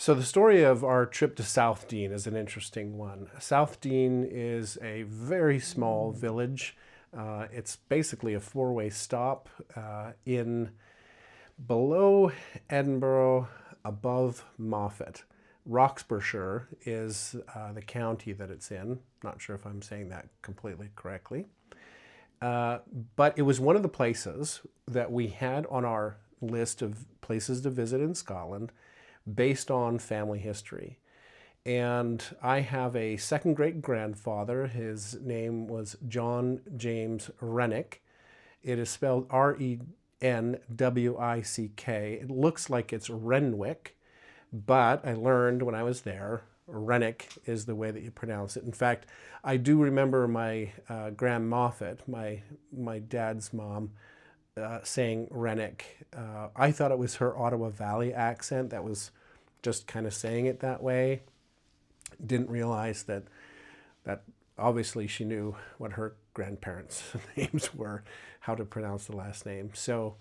So the story of our trip to Southdean is an interesting one. Southdean is a very small village. It's basically a four-way stop in below Edinburgh, above Moffat. Roxburghshire is the county that it's in. Not sure if I'm saying that completely correctly. But it was one of the places that we had on our list of places to visit in Scotland based on family history. And I have a second great grandfather. His name was John James Renwick. It is spelled Renwick. It looks like it's Renwick, but I learned when I was there, Renwick is the way that you pronounce it. In fact, I do remember my Grand Moffat, my dad's mom, saying Renwick. I thought it was her Ottawa Valley accent that was just kind of saying it that way. Didn't realize that obviously she knew what her grandparents' names were, how to pronounce the last name. So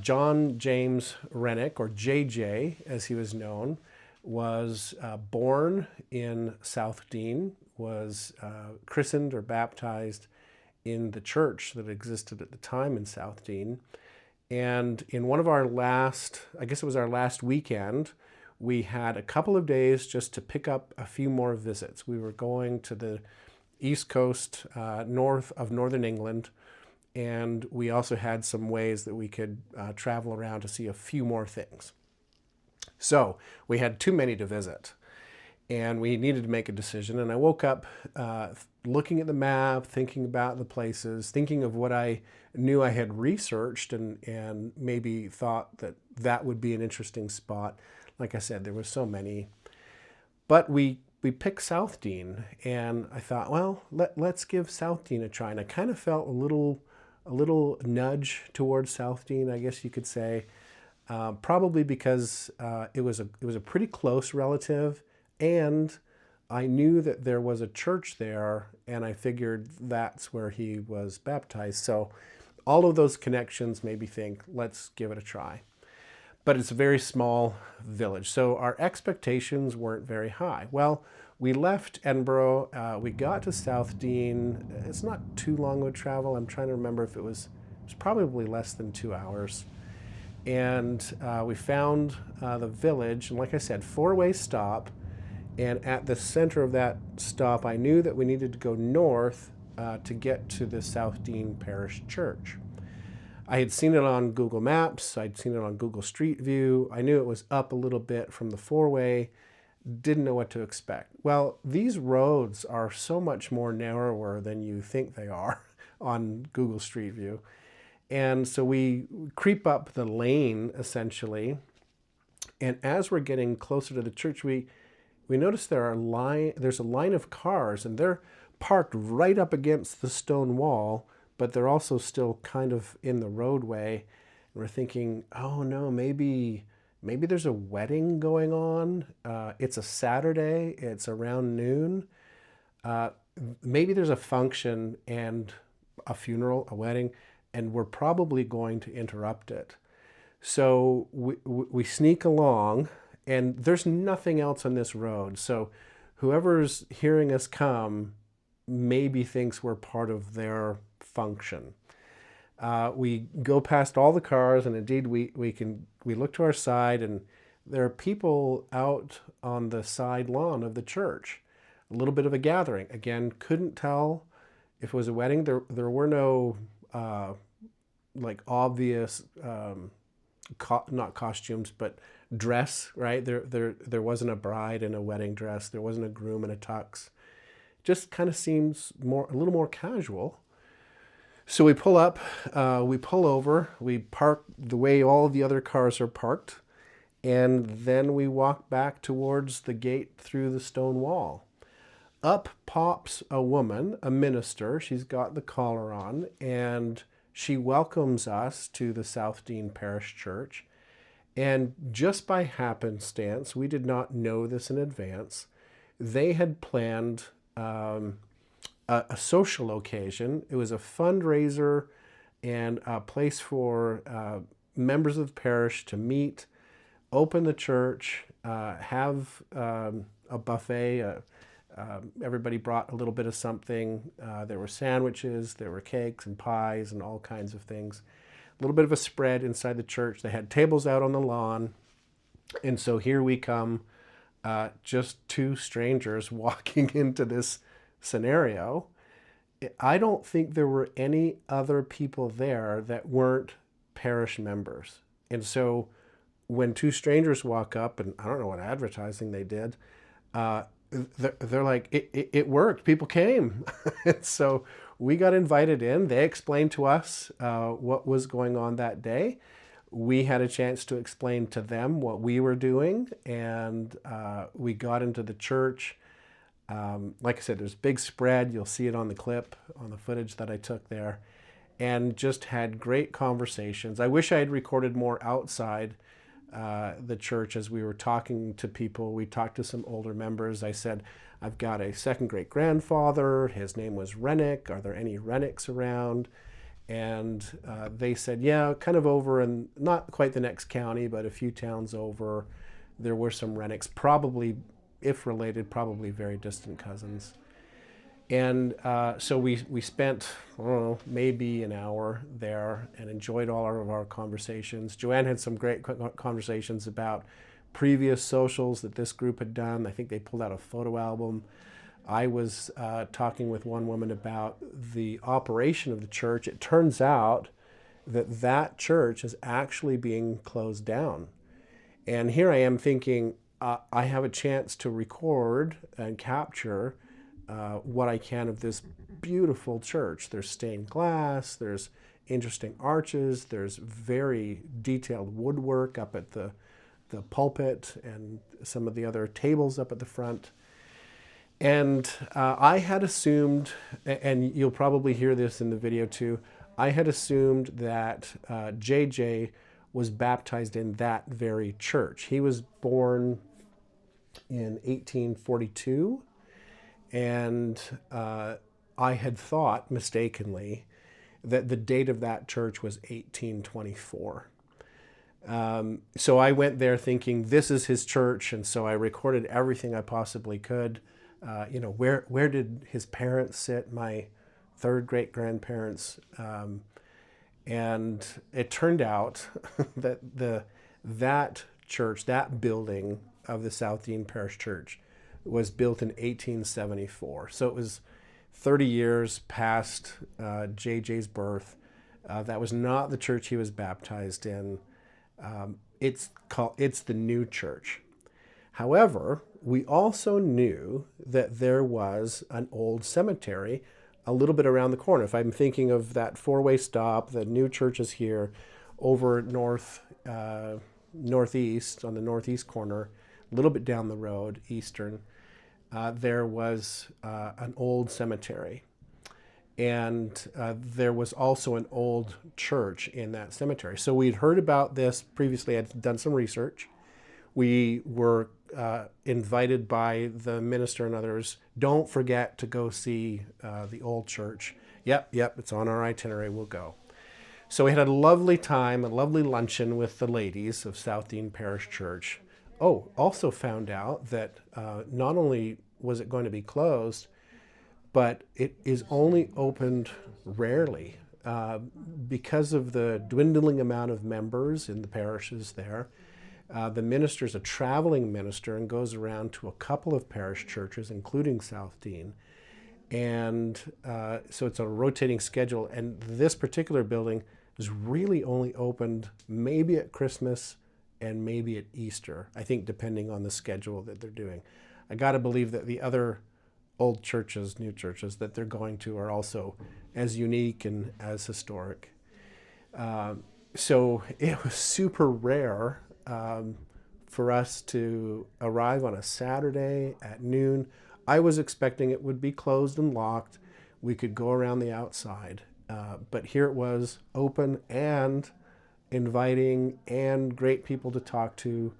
John James Renwick, or JJ as he was known, was born in Southdean, was christened or baptized in the church that existed at the time in Southdean. And in one of our last, I guess it was our last weekend, we had a couple of days just to pick up a few more visits. We were going to the east coast, north of northern England, and we also had some ways that we could travel around to see a few more things. So we had too many to visit, and we needed to make a decision. And I woke up looking at the map, thinking about the places, thinking of what I knew I had researched and maybe thought that that would be an interesting spot. Like I said, there were so many. But we picked Southdean, and I thought, well, let's give Southdean a try. And I kind of felt a little nudge towards Southdean, I guess you could say. Probably because it was a pretty close relative, and I knew that there was a church there, and I figured that's where he was baptized. So all of those connections made me think, let's give it a try. But it's a very small village, so our expectations weren't very high. Well, we left Edinburgh, we got to Southdean. It's not too long of a travel. I'm trying to remember if it was probably less than 2 hours. And we found the village, and like I said, four-way stop. And at the center of that stop, I knew that we needed to go north to get to the Southdean Parish Church. I had seen it on Google Maps. I'd seen it on Google Street View. I knew it was up a little bit from the four-way. Didn't know what to expect. Well, these roads are so much more narrower than you think they are on Google Street View. And so we creep up the lane, essentially. And as we're getting closer to the church, we notice there's a line of cars, and they're parked right up against the stone wall, but they're also still kind of in the roadway. And we're thinking, oh no, maybe there's a wedding going on. It's a Saturday. It's around noon. Maybe there's a function and a funeral, a wedding, and we're probably going to interrupt it. So we sneak along, and there's nothing else on this road. So whoever's hearing us come maybe thinks we're part of their function. We go past all the cars, and indeed we look to our side, and there are people out on the side lawn of the church. A little bit of a gathering. Again, couldn't tell if it was a wedding. There were no like obvious not costumes, but dress, right? There wasn't a bride in a wedding dress. There wasn't a groom in a tux. Just kind of seems a little more casual. So we pull up, we pull over, we park the way all the other cars are parked, and then we walk back towards the gate through the stone wall. Up pops a woman, a minister. She's got the collar on, and she welcomes us to the Southdean Parish Church. And just by happenstance, we did not know this in advance, they had planned a social occasion. It was a fundraiser and a place for members of the parish to meet, open the church, have a buffet. Everybody brought a little bit of something. There were sandwiches, there were cakes and pies and all kinds of things. A little bit of a spread inside the church. They had tables out on the lawn. And so here we come, just two strangers walking into this scenario. I don't think there were any other people there that weren't parish members. And so when two strangers walk up, and I don't know what advertising they did, they're like, it worked. People came. And so we got invited in. They explained to us what was going on that day. We had a chance to explain to them what we were doing, and we got into the church. Like I said, there's a big spread. You'll see it on the clip, on the footage that I took there, and just had great conversations. I wish I had recorded more outside the church as we were talking to people. We talked to some older members. I said, I've got a second great grandfather. His name was Rennick. Are there any Rennicks around? And they said, yeah, kind of over in not quite the next county, but a few towns over, there were some Rennicks, probably, if related, probably very distant cousins. And so we spent, I don't know, maybe an hour there and enjoyed all of our conversations. Joanne had some great conversations about previous socials that this group had done. I think they pulled out a photo album. I was talking with one woman about the operation of the church. It turns out that that church is actually being closed down. And here I am thinking, I have a chance to record and capture what I can of this beautiful church. There's stained glass, there's interesting arches, there's very detailed woodwork up at the pulpit and some of the other tables up at the front. And I had assumed, and you'll probably hear this in the video too, I had assumed that JJ was baptized in that very church. He was born in 1842, and I had thought mistakenly that the date of that church was 1824. So I went there thinking this is his church, and so I recorded everything I possibly could. Where did his parents sit, my third great grandparents, and it turned out that that church, that building of the Southdean Parish Church, was built in 1874. So it was 30 years past JJ's birth. That was not the church he was baptized in. It's the new church. However, we also knew that there was an old cemetery a little bit around the corner. If I'm thinking of that four-way stop, the new church is here, over northeast, on the northeast corner, a little bit down the road, eastern, there was an old cemetery. And there was also an old church in that cemetery. So we'd heard about this previously. I'd done some research. We were invited by the minister and others, don't forget to go see the old church. Yep, it's on our itinerary, we'll go. So we had a lovely time, a lovely luncheon with the ladies of Southdean Parish Church. Oh, also found out that not only was it going to be closed, but it is only opened rarely because of the dwindling amount of members in the parishes there. The minister is a traveling minister and goes around to a couple of parish churches, including Southdean. And so it's a rotating schedule. And this particular building is really only opened maybe at Christmas and maybe at Easter, I think, depending on the schedule that they're doing. I got to believe that the other old churches, new churches that they're going to are also as unique and as historic. So it was super rare for us to arrive on a Saturday at noon. I was expecting it would be closed and locked. We could go around the outside. But here it was, open and inviting and great people to talk to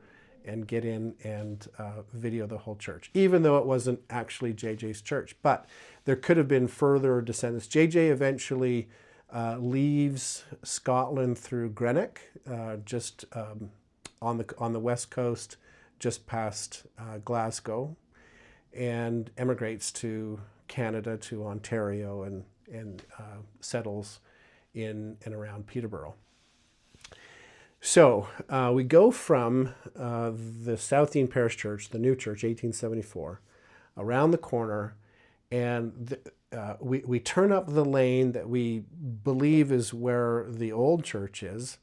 and get in and video the whole church, even though it wasn't actually JJ's church. But there could have been further descendants. JJ eventually leaves Scotland through Greenock, just on the west coast, just past Glasgow, and emigrates to Canada, to Ontario, and settles in and around Peterborough. So we go from the Southdean Parish Church, the new church, 1874, around the corner, and we turn up the lane that we believe is where the old church is,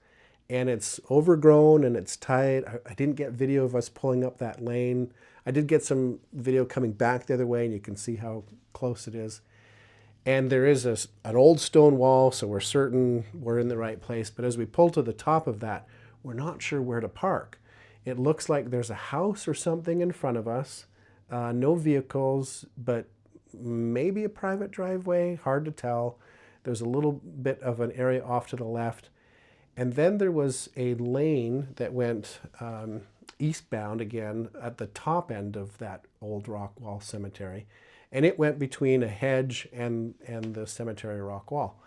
and it's overgrown and it's tight. I didn't get video of us pulling up that lane. I did get some video coming back the other way, and you can see how close it is. And there is an old stone wall, so we're certain we're in the right place. But as we pull to the top of that, we're not sure where to park. It looks like there's a house or something in front of us. No vehicles, but maybe a private driveway, hard to tell. There's a little bit of an area off to the left. And then there was a lane that went eastbound again at the top end of that old rock wall cemetery. And it went between a hedge and the cemetery rock wall.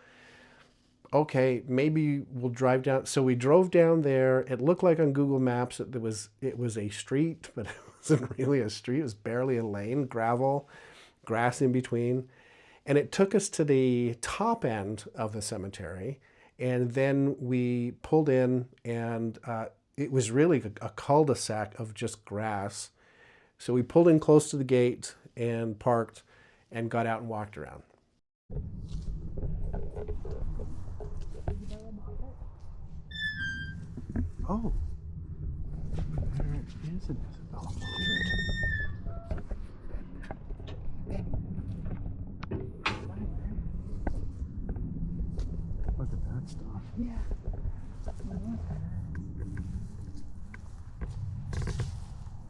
Okay, maybe we'll drive down. So we drove down there. It looked like on Google Maps that it was a street, but it wasn't really a street. It was barely a lane, gravel, grass in between. And it took us to the top end of the cemetery. And then we pulled in, and it was really a cul-de-sac of just grass. So we pulled in close to the gate and parked and got out and walked around. Oh, there is an Isabella Moffat. Look at that stuff. Yeah.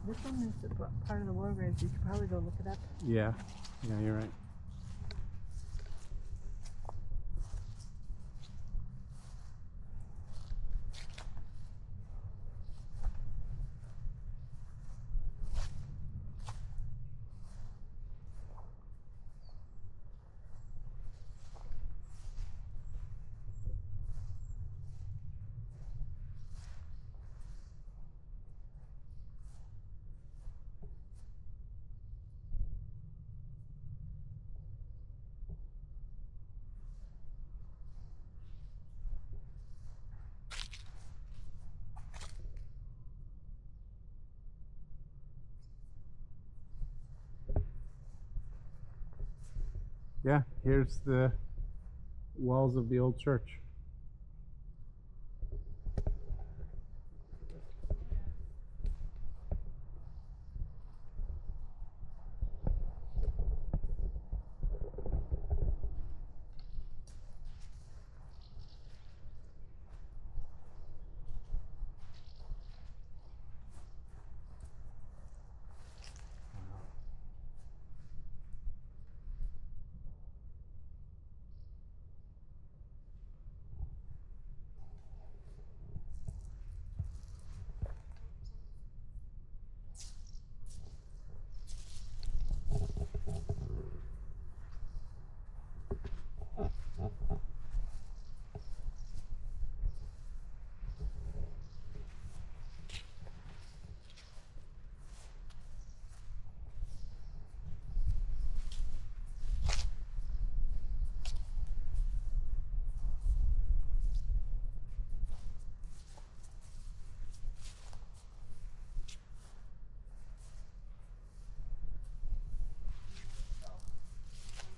This one is the part of the war graves. You should probably go look it up. Yeah, you're right. Yeah, here's the walls of the old church.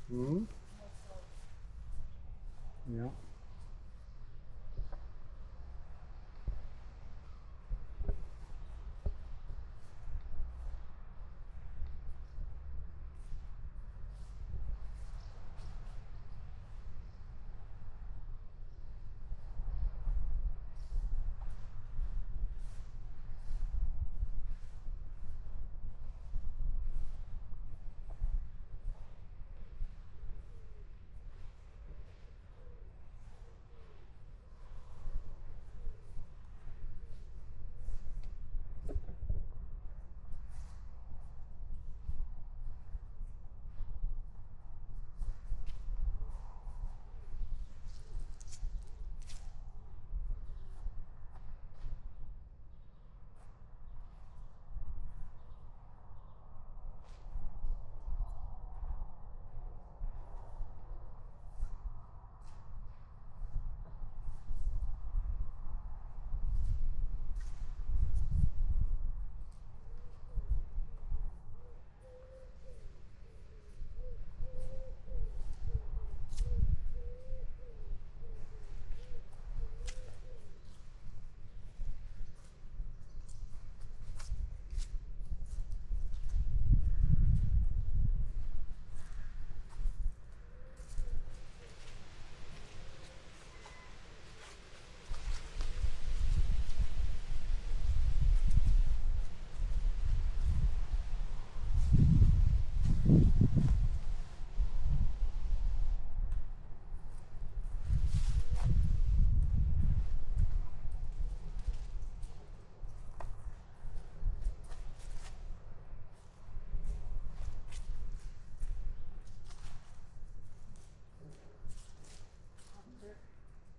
Mm-hmm. Yeah.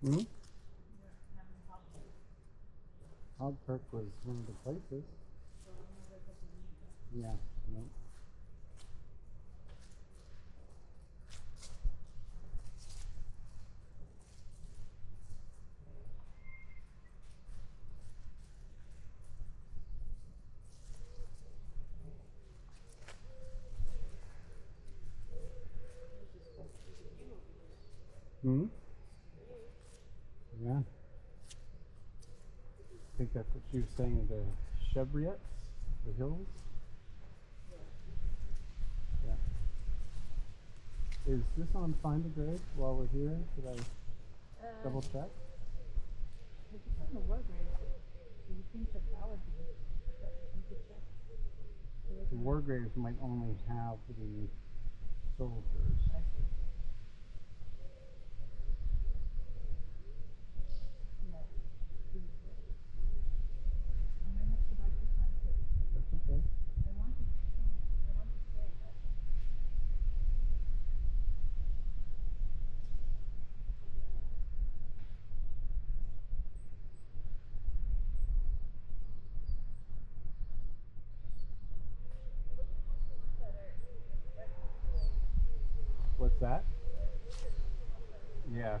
Hmm? Hogperk was one of the places. Yeah. No. Hmm? Yeah. I think that's what she was saying, the chevriettes, the hills. Yeah. Is this on Find a Grave while we're here? Should I double check? If it's on the war grave, you think that that would be, but you could check. The war graves might only have the soldiers. I see. Yeah. I might have to go back to find it. That's okay. I want to say that. What's that? Yeah.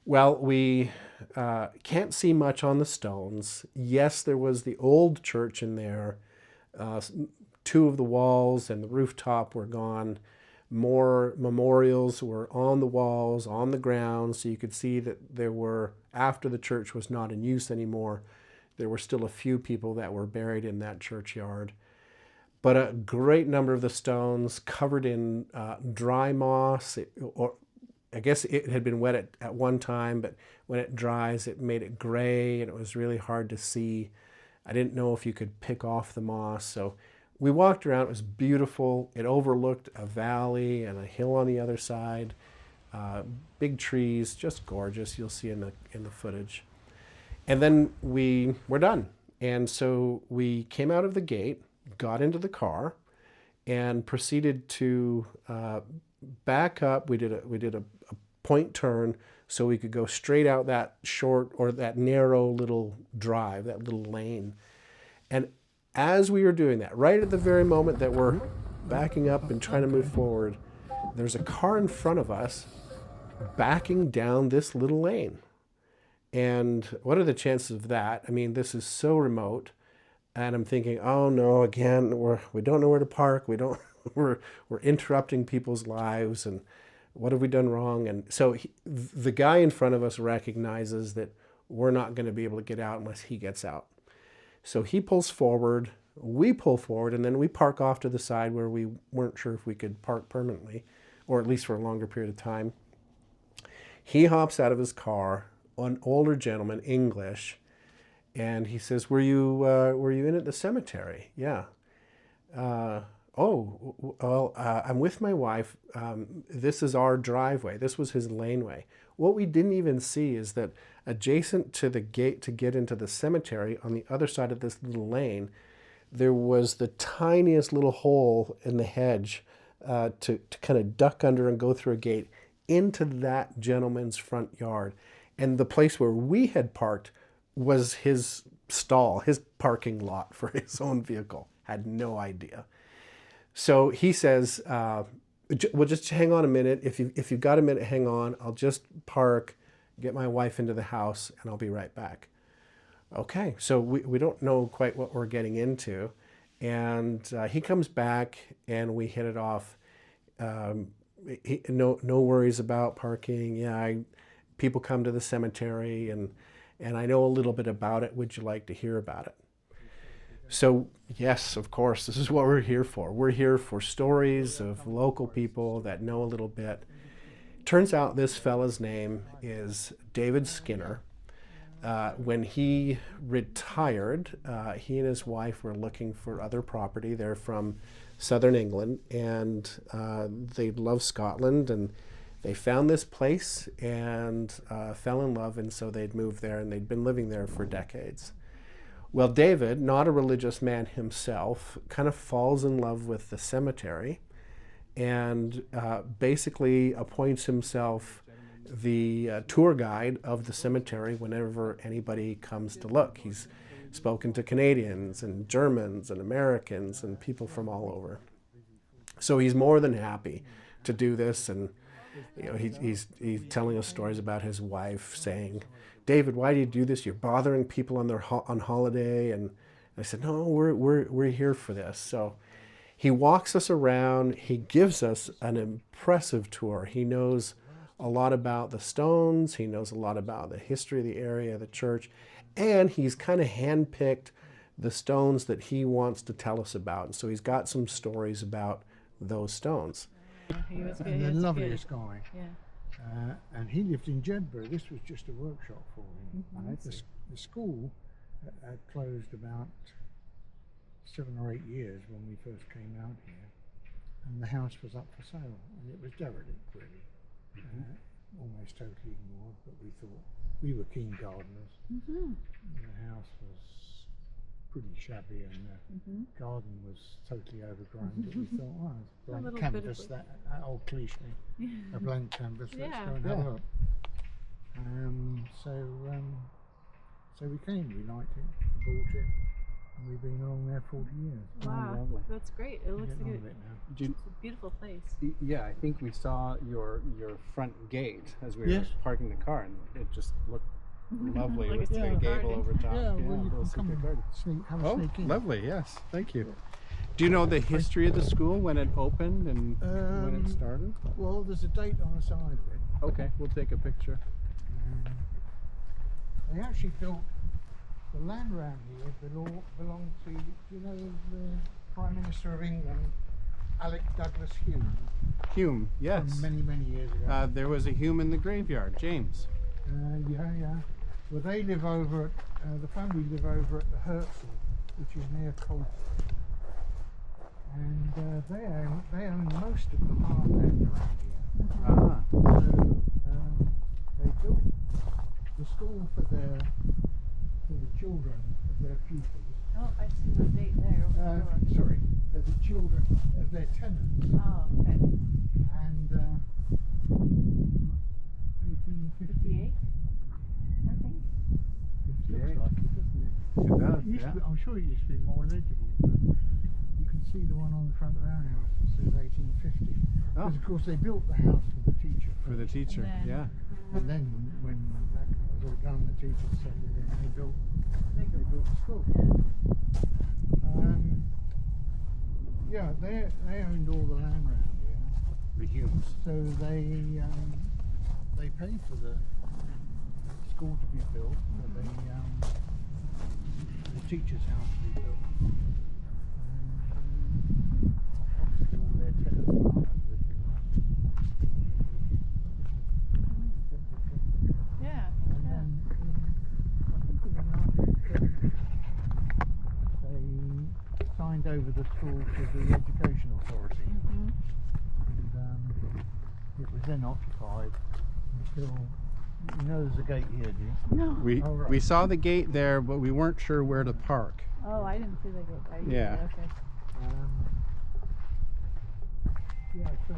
Well, we can't see much on the stones. Yes, there was the old church in there. Two of the walls and the rooftop were gone. More memorials were on the walls, on the ground, so you could see that there were, after the church was not in use anymore, there were still a few people that were buried in that churchyard. But a great number of the stones covered in dry moss, or I guess it had been wet at one time, but when it dries, it made it gray and it was really hard to see. I didn't know if you could pick off the moss. So we walked around. It was beautiful. It overlooked a valley and a hill on the other side. Big trees, just gorgeous. You'll see in the footage. And then we were done. And so we came out of the gate, got into the car, and proceeded to back up. We did a point turn so we could go straight out that short or that narrow little drive, that little lane. And as we were doing that, right at the very moment that we're backing up and trying to move forward, there's a car in front of us backing down this little lane. And what are the chances of that? I mean, this is so remote. And I'm thinking, oh no, again, we don't know where to park. We're interrupting people's lives, and what have we done wrong? And so the guy in front of us recognizes that we're not going to be able to get out unless he gets out. So he pulls forward, we pull forward, and then we park off to the side where we weren't sure if we could park permanently, or at least for a longer period of time. He hops out of his car, an older gentleman, English, and he says, were you in at the cemetery? Yeah. I'm with my wife. This is our driveway. This was his laneway. What we didn't even see is that adjacent to the gate to get into the cemetery, on the other side of this little lane, there was the tiniest little hole in the hedge to kind of duck under and go through a gate into that gentleman's front yard. And the place where we had parked was his stall, his parking lot for his own vehicle. Had no idea. So he says, well, just hang on a minute. If you've got a minute, hang on. I'll just park, get my wife into the house, and I'll be right back. Okay, so we don't know quite what we're getting into. And he comes back, and we hit it off. No worries about parking. Yeah, people come to the cemetery, and I know a little bit about it. Would you like to hear about it? So yes, of course, this is what we're here for. We're here for stories of local people that know a little bit. Turns out this fella's name is David Skinner. When he retired, he and his wife were looking for other property. They're from southern England, and they love Scotland, and they found this place and fell in love, and so they'd moved there, and they'd been living there for decades. Well, David, not a religious man himself, kind of falls in love with the cemetery and basically appoints himself the tour guide of the cemetery whenever anybody comes to look. He's spoken to Canadians and Germans and Americans and people from all over. So he's more than happy to do this, and he's telling us stories about his wife saying, David, why do you do this? You're bothering people on holiday. And I said, no, we're here for this. So he walks us around. He gives us an impressive tour. He knows a lot about the stones. He knows a lot about the history of the area, the church, and he's kind of handpicked the stones that he wants to tell us about. And so he's got some stories about those stones. He was good. And the loveliest guy. Yeah. And he lived in Jedburgh. This was just a workshop for him. Mm-hmm. The school had closed about 7 or 8 years when we first came out here, and the house was up for sale, and it was derelict, really. Almost totally ignored, but we thought, we were keen gardeners. Mm-hmm. The house was pretty shabby, and the garden was totally overgrown, but we thought, oh, it's a blank canvas, that old cliche, a blank canvas, let's go and have a look. So we came, we liked it, bought it, And we've been along there 40 years. Wow, lovely. that's great. It looks Getting on like a bit now. Do you, it's a beautiful place. yeah, I think we saw your front gate as we Yes. were parking the car, and it just looked lovely Like with a the secret gable garden. over top. Yeah, well, you little can come secret and garden. have a Oh, sneak in. lovely! Yes, thank you. Do you know the history of the school, when it opened and when it started? Well, there's a date on the side of it. Okay, we'll take a picture. They actually built the land around here belonged to, do you know the Prime Minister of England, Alec Douglas Hume, Hume, yes. from many years ago. There was a Hume in the graveyard, James. Yeah. Well, they live over at, the family live over at the Herzl, which is near Colchester. And they own most of the farmland around here. Ah, So they built the school for the children of their pupils. Oh, I see the date there. Over the door. Sorry, of the children of their tenants. Oh, okay. And 1858. 58, I think. Looks like it, doesn't it? it does, Used yeah. to be, I'm sure it used to be more legible. But you can see the one on the front of our house that says 1850. Oh. Because of course they built the house for the teacher. For the first. teacher, And then- yeah. And then when that was all done, the teachers settled in and they built the school. Yeah, they owned all the land around here. The Humes. So they paid for the school to be built, for the teacher's house to be built. Obviously all their tenants farmers lived in Yeah. And Yeah. then I think in the 1930s they signed over the school to the Education Authority. Mhm. And it was then occupied until, you know there's a gate here, do you? No. We Oh, right. we saw the gate there, but we weren't sure where to park. Oh, I didn't see the gate. Yeah. Okay. Yeah, so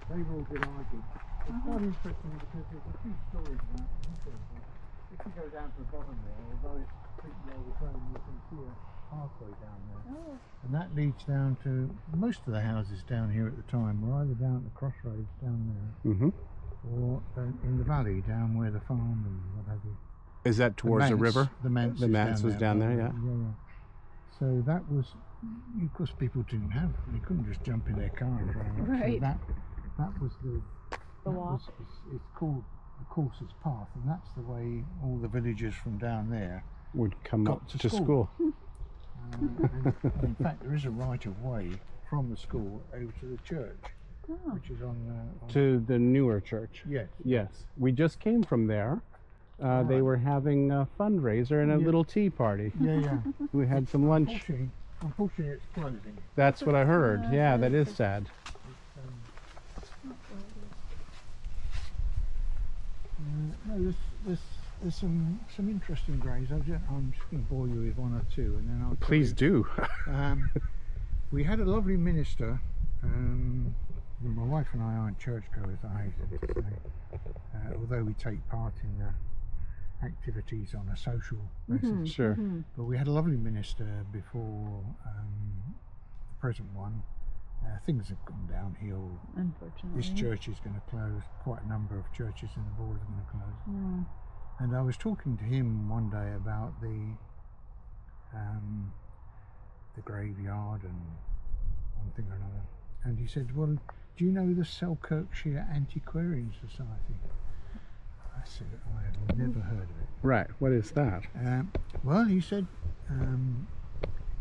they were all delighted. It's quite interesting because there's a few stories about it. If you go down to the bottom there, although it's completely overgrown, you can see a pathway down there. Oh. And that leads down to, most of the houses down here at the time were either down at the crossroads down there, Mm-hmm. or in the valley down where the farm and what have you. Is that towards the Manse- river? The manse, The is manse was down there, yeah. Yeah. So that was, of course, people didn't have. They couldn't just jump in their car and drive. up. Right. So that was the. The walk. It's called the Courser's Path, and that's the way all the villagers from down there Would come got up to to school. school. and in fact, there is a right of way from the school over to the church, Oh. which is on. To the newer church. Yes. Yes. We just came from there. They were having a fundraiser and a Yeah. little tea party. Yeah. We had some lunch. Unfortunately, it's closing. That's what I heard. Yeah, that is sad. No, there's some interesting graves. I'm just going to bore you with one or two, and then I'll. tell Please you. do. We had a lovely minister. My wife and I aren't churchgoers, I hasten to say, although we take part in the activities on a social basis. Sure. But we had a lovely minister before the present one. Things have gone downhill. Unfortunately. This church is going to close. Quite a number of churches in the border are going to close. Mm. And I was talking to him one day about the graveyard and one thing or another. And he said, "Well, do you know the Selkirkshire Antiquarian Society?" I said, "I have never heard of it." Right. What is that? Well, he said,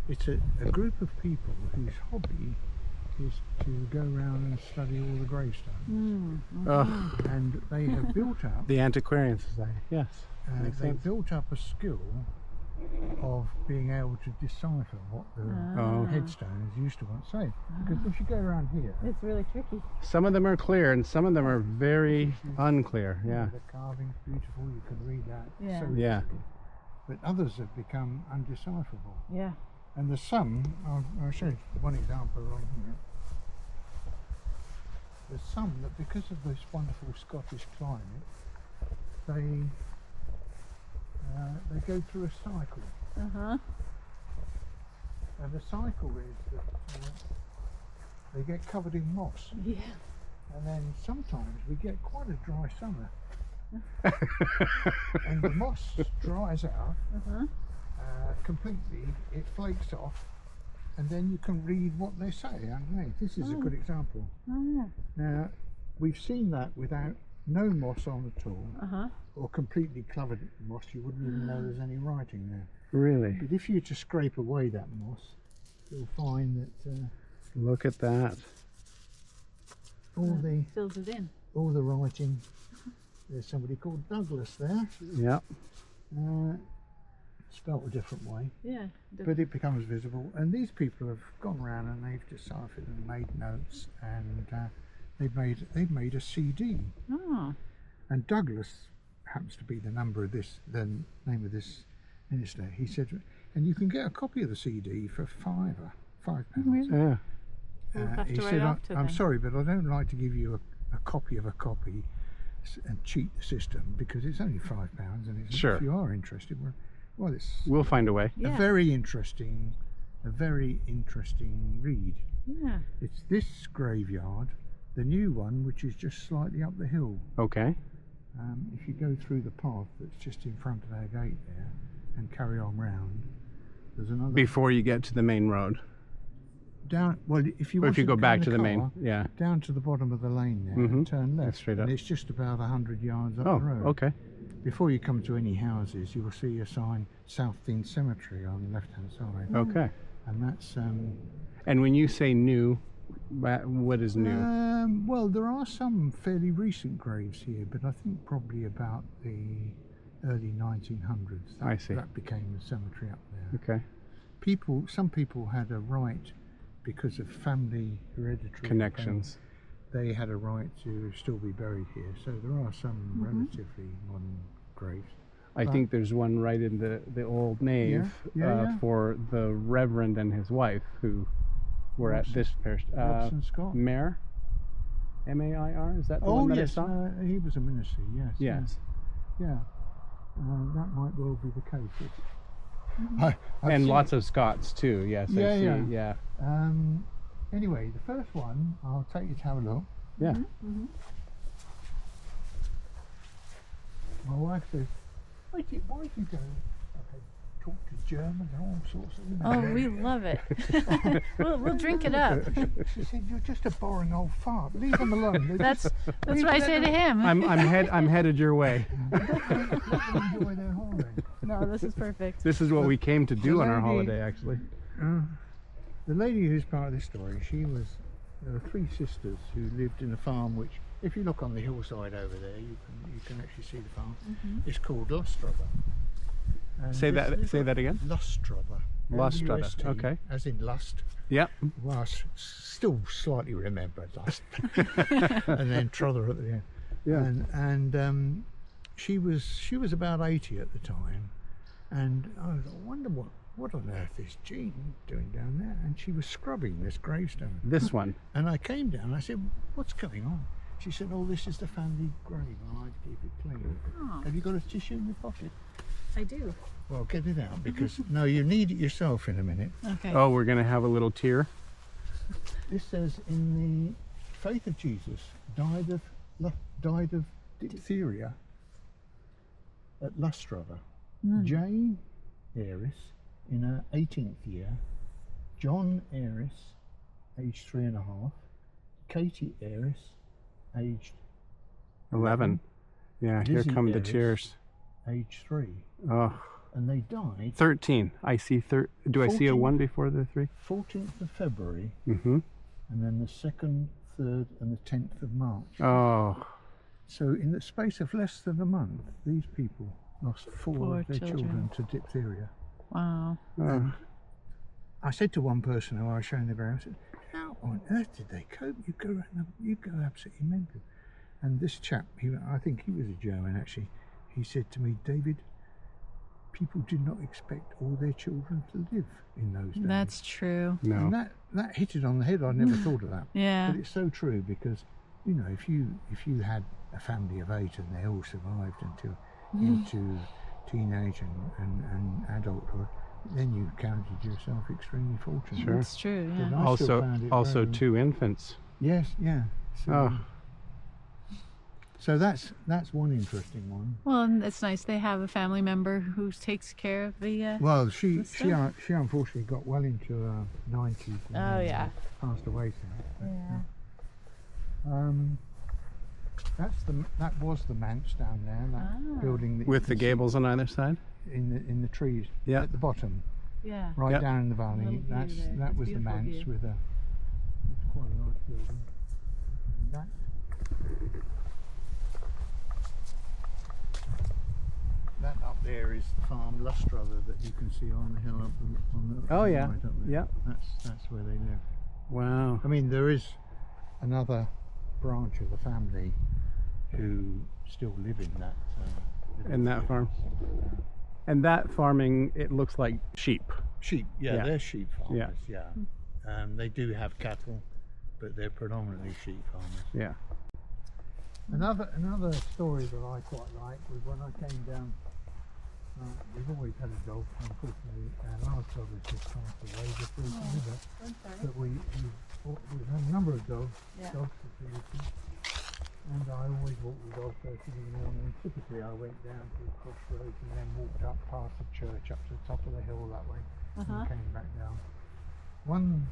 it's a group of people whose hobby is to go around and study all the gravestones. Mm. Oh, And they have built up, the Antiquarian Society. Yes. Makes they sense. built up a skill of being able to decipher what the Oh. headstones used to want to say. Because if you go around here, It's really tricky. Some of them are clear and some of them are very unclear. Yeah. the carving's beautiful, you can read that Yeah. so Yeah. easily. But others have become undecipherable. Yeah. And there's some, I'll show you one example on here. There's some that, because of this wonderful Scottish climate, they go through a cycle. Uh-huh. And the cycle is that they get covered in moss. Yeah. And then sometimes we get quite a dry summer. And the moss dries out Uh-huh. completely, it flakes off, and then you can read what they say underneath. This is a good example. Oh, yeah. Now, we've seen that without no moss on at all, Uh-huh. or completely covered in moss, you wouldn't even know there's any writing there. Really? But if you just scrape away that moss, you'll find that Look at that. all Fills it in. the writing. There's somebody called Douglas there, Yep. spelt a different way, Yeah. but it becomes visible. And these people have gone around and they've deciphered and made notes, and they've made a CD. Oh. And Douglas happens to be the name of this minister. He said, and you can get a copy of the CD for £5. Really? Yeah. We'll have He to write said, off to I'm them. sorry, but I don't like to give you a copy of a copy and cheat the system, because it's only £5, and it's, Sure. if you are interested, well, it's We'll find a way. Yeah. a very interesting read. Yeah. It's this graveyard, the new one, which is just slightly up the hill. Okay. If you go through the path that's just in front of our gate there and carry on round, there's another Before you get to the main road. down. Well, if you Or want if you to go go back in to the main. car, Yeah. down to the bottom of the lane there, Mhm. and turn left, Straight and up. it's just about 100 yards up Oh, the road. okay. Before you come to any houses, you will see a sign, Southdean Cemetery, on the left-hand side, Okay. and that's. And when you say new, what is new? Well, there are some fairly recent graves here, but I think probably about the early 1900s. I see. That became the cemetery up there. Okay. Some people had a right, because of family hereditary Connections. they had a right to still be buried here. So there are some relatively modern graves. I think there's one right in the old nave yeah. for the Reverend and his wife who were at this parish. Robson Scott. Mayor? M-A-I-R? Is that the Oh one that yes, I saw? he was a minister. Yes. Yes. Yeah. That might well be the case. I've And seen lots of Scots too. Yes, Yeah, I see. yeah. Yeah. Anyway, the first one, I'll take you to have a look. Yeah. My wife says, why do you go talk to Germans and all sorts of Oh, we love it. we'll drink it up. She said, you're just a boring old fart. Leave them alone. That's what I say to him. I'm headed your way. Let them enjoy their holiday. No, this is perfect. This is what we came to do on our lady- holiday, actually. The lady who's part of this story, there were three sisters who lived in a farm which, if you look on the hillside over there, you can actually see the farm. It's called Lustrother. And Say that again. Lustrother. Lustrother, L-U-S-T, okay. As in lust. Yep. Well, still slightly remember lust. And then Trother at the end. Yeah. And she was about 80 at the time, and I wonder what on earth is Jean doing down there? And she was scrubbing this gravestone. This one. And I came down and I said, what's going on? She said, oh, this is the family grave. I like to keep it clean. Oh. Have you got a tissue in your pocket? I do. Well, get it out, because no, you need it yourself in a minute. Okay. Oh, we're gonna have a little tear. This says, in the faith of Jesus, died of diphtheria at Lustrother. Jane Eris, in her 18th year. John Eris, aged 3.5. Katie Eris, aged 11. Yeah, here Lizzie come the Eris. tears. aged 3. Oh, And they died 13. I see. Do I see a 14? 1 before the 3? 14th of February, Mm-hmm. and then the 2nd, 3rd, and the 10th of March. Oh, So in the space of less than a month, these people lost four of their children to diphtheria. Wow. And I said to one person who I was showing the grave, I said, how on earth did they cope? You go absolutely mental. And this chap, I think he was a German actually, he said to me, David, people did not expect all their children to live in those days. That's true. no. And that hit it on the head. I never thought of that. Yeah. But it's so true, because, you know, if you had a family of 8 and they all survived into teenage and adulthood, then you counted yourself extremely fortunate. Sure. It's true, But yeah. I still found it Also very- 2 infants. Yes, yeah. So, Oh. so that's one interesting one. Well, and it's nice they have a family member who takes care of the. Well, she stuff. she unfortunately got well into her 90s. And Oh, yeah. Passed away soon. Yeah. That was the manse down there. That building that you With can the see gables on either side? in the trees Yeah. at the bottom, Yeah. right Yep. down in the valley. Little view there. That It's was the beautiful manse view. with a. It's quite a nice building. And that up there is the farm Lustrother that you can see on the hill up on the. Oh, on the yeah. right up there. Yeah. That's where they live. Wow. I mean, there is another branch of the family who still live in that. In that farm. And that farming, it looks like sheep. Sheep, yeah, Yeah. they're sheep Yeah. farmers. Yeah, they do have cattle, but they're predominantly sheep farmers. Yeah. Another story that I quite like was when I came down. We've always had a dog. Unfortunately, our last dog has just passed away just recently, but we've had a number of dogs. Yeah. Dogs for feeding. And I always walked the dog first thing in the morning. Typically, I went down to the crossroads and then walked up past the church, up to the top of the hill that way, and came back down. One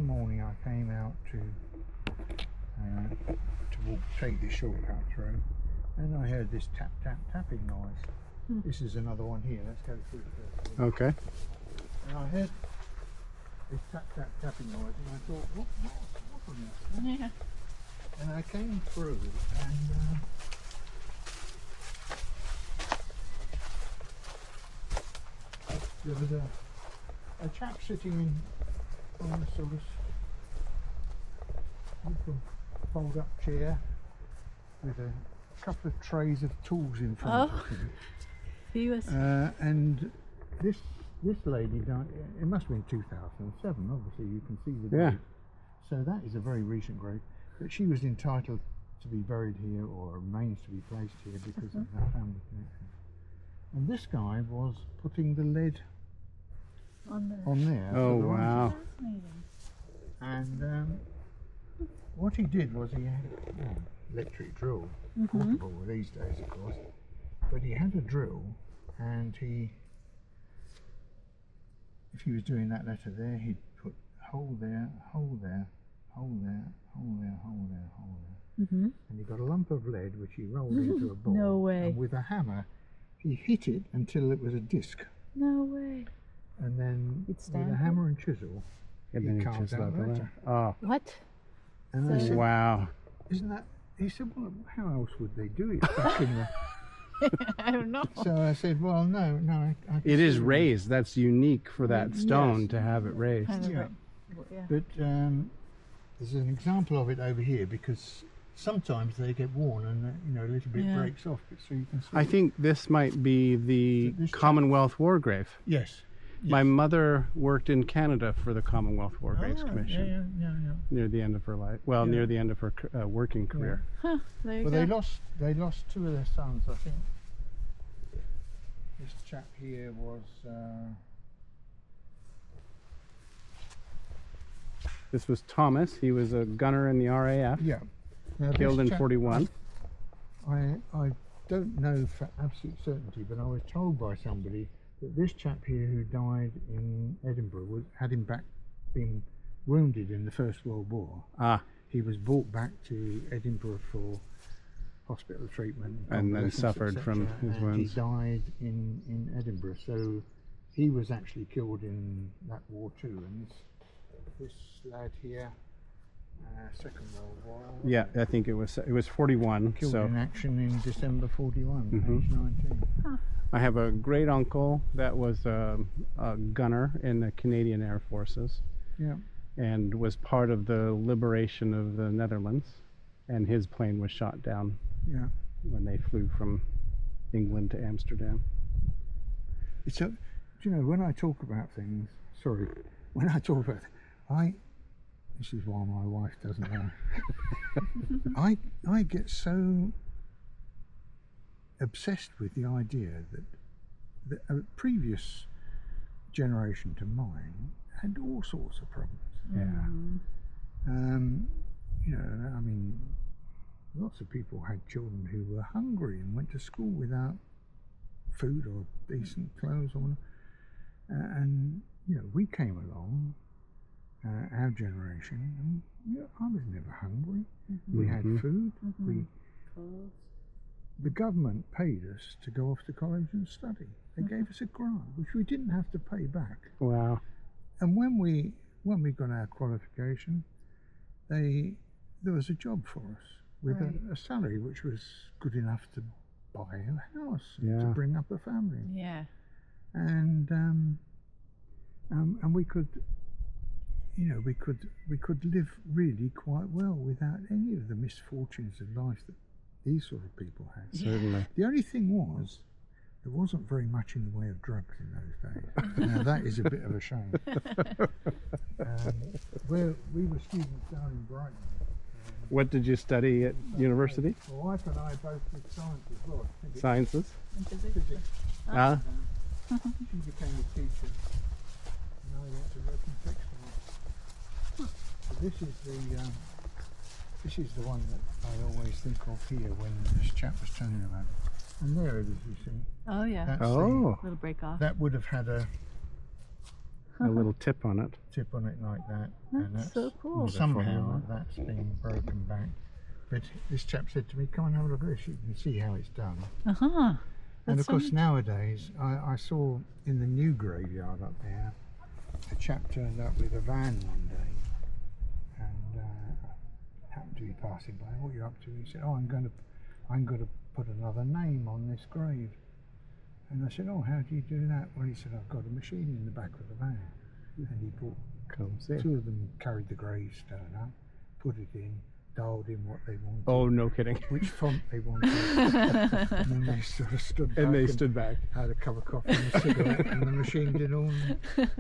morning, I came out to take this shortcut through, and I heard this tap tap tapping noise. This is another one here. Let's go through first. Okay. And I heard this tap tap tapping noise, and I thought, what's on that? Yeah. And I came through, and there was a chap sitting on a sort of little fold-up chair with a couple of trays of tools in front of him. He was. And this lady died. It must have been 2007. Obviously, you can see the Yeah. date. So that is a very recent grave. But she was entitled to be buried here, or remains to be placed here because of her family connection. And this guy was putting the lead On the. on there. Oh, for the wow. Fascinating. And what he did was he had electric drill, portable these days, of course. But he had a drill, and if he was doing that letter there, he'd put hole there, hole there, hole there, hole there, hole there, hole there. And he got a lump of lead which he rolled into a ball. No way. And with a hammer, he hit it until it was a disc. No way. And then He'd with stamp a it? hammer and chisel, And he then he carved just out left the the letter. letter. Oh, What? And I So- said, wow. isn't that? He said, well, how else would they do it back in the... I don't know. So I said, well, no, I can It is see raised. That's unique for that stone Yes. to have it raised. Kind of Yeah. yeah. But there's an example of it over here because sometimes they get worn and a little bit Yeah. breaks off. So you can see. I think this might be the This chap- Commonwealth War Grave. Yes. My mother worked in Canada for the Commonwealth War Graves Ah, Commission Yeah. near the end of her life. Well, Yeah. near the end of her working career. Huh. There you Well, go. they lost two of their sons, I think. This chap here was. This was Thomas. He was a gunner in the RAF, Yeah. Now, killed this in chap- 41. I don't know for absolute certainty, but I was told by somebody that this chap here who died in Edinburgh had in fact been wounded in the First World War. Ah, He was brought back to Edinburgh for hospital treatment And then convalescence, suffered from etc., his and wounds. He died in Edinburgh, so he was actually killed in that war too. And this lad here, Second World War. yeah. I think it was 41. Killed So in action in December 41, Mhm. age 19. I have a great uncle that was a gunner in the Canadian Air Forces Yeah. and was part of the liberation of the Netherlands. And his plane was shot down Yeah. when they flew from England to Amsterdam. So, do you know, when I talk about things, when I talk about, this is why my wife doesn't know. I get so obsessed with the idea that a previous generation to mine had all sorts of problems. Yeah. You know, I mean, lots of people had children who were hungry and went to school without food or decent clothes or and you know, we came along, our generation, and you know, I was never hungry. We had food. The government paid us to go off to college and study. They gave us a grant which we didn't have to pay back. Wow. And when we got our qualification, there was a job for us with a salary which was good enough to buy a house and to bring up a family. Yeah. And we could, you know, we could live really quite well without any of the misfortunes of life that these sort of people had. Certainly. The only thing was, there wasn't very much in the way of drugs in those days. Now that is a bit of a shame. We were students down in Brighton. What did you study at university? My wife and I both did science as well. Sciences? And physics. Physics. Ah. She became a teacher. And I went to work in textiles. So this is the one that I always think of here when this chap was telling me about it. And there it is, you see. Oh yeah. That's Oh. Little break off. that would have had a A little tip on it. tip on it like that. That's so cool. Somehow that's been broken back. But this chap said to me, come and have a look at this, you can see how it's done. Uh-huh. And That's of course so nowadays, I saw in the new graveyard up there, a chap turned up with a van one day and happened to be passing by. What are you up to? He said, oh, I'm going to put another name on this grave. And I said, oh, how do you do that? Well, he said, I've got a machine in the back of the van. And he brought, two of them carried the gravestone up, put it in, dialed in what they wanted. Oh, no kidding. Which font they wanted. And then they sort of stood back. And they stood back. Had a cup of coffee and a cigarette, and the machine did all.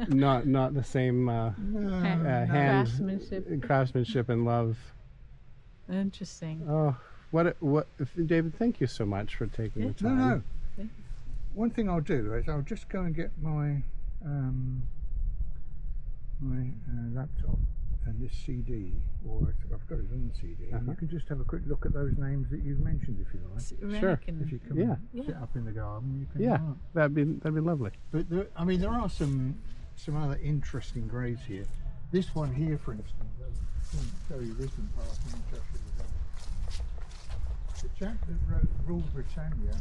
Not the same hand craftsmanship and love. Interesting. Oh, what David, thank you so much for taking the time. No. One thing I'll do is I'll just go and get my laptop and this CD, or I've got it on the CD, and you can just have a quick look at those names that you've mentioned, if you like. Sure. If you come and sit up in the garden, you can. Yeah, mark. that'd be lovely. But there are some other interesting graves here. This one here, for instance, I'll show you this in passing. The chap that ruled Britannia.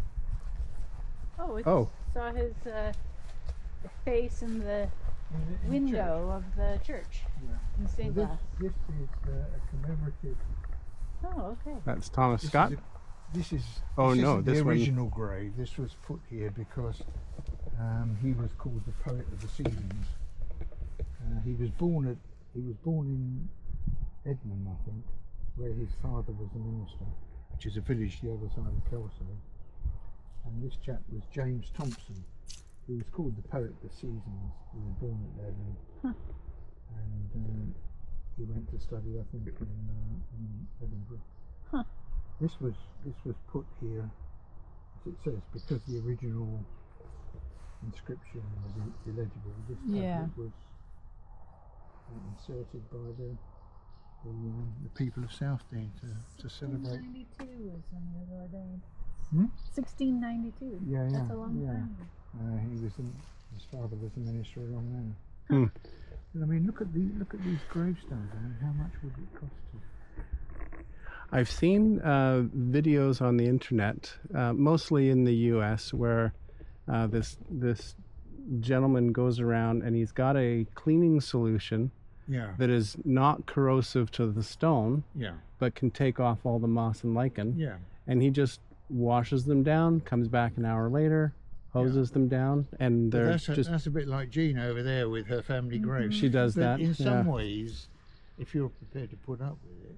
Oh, it Oh. saw his face in the window of the church in stained glass. This is a commemorative. Oh, okay. That's Thomas Scott. This is Oh, this no, isn't this the one- original grave. This was put here because he was called the poet of the seasons. He was born in Edmund, I think, where his father was a minister, which is a village the other side of Kelso. And this chap was James Thompson, who was called the poet of the seasons. He was born at Edmund, and he went to study, I think, in Edinburgh. Huh. This was put here, as it says, because the original inscription was illegible. This tablet was inserted by the people of Southdean to celebrate. 1692 was when he was ordained. 1692. Yeah, yeah. That's a long time. His father was a minister along there. I mean, look at these gravestones, and how much would it cost to? I've seen videos on the internet, mostly in the U.S., where this gentleman goes around and he's got a cleaning solution that is not corrosive to the stone, but can take off all the moss and lichen. Yeah. And he just washes them down, comes back an hour later, hoses them down, and they're that's a bit like Jean over there with her family grave. She does But that. in some ways, if you're prepared to put up with it,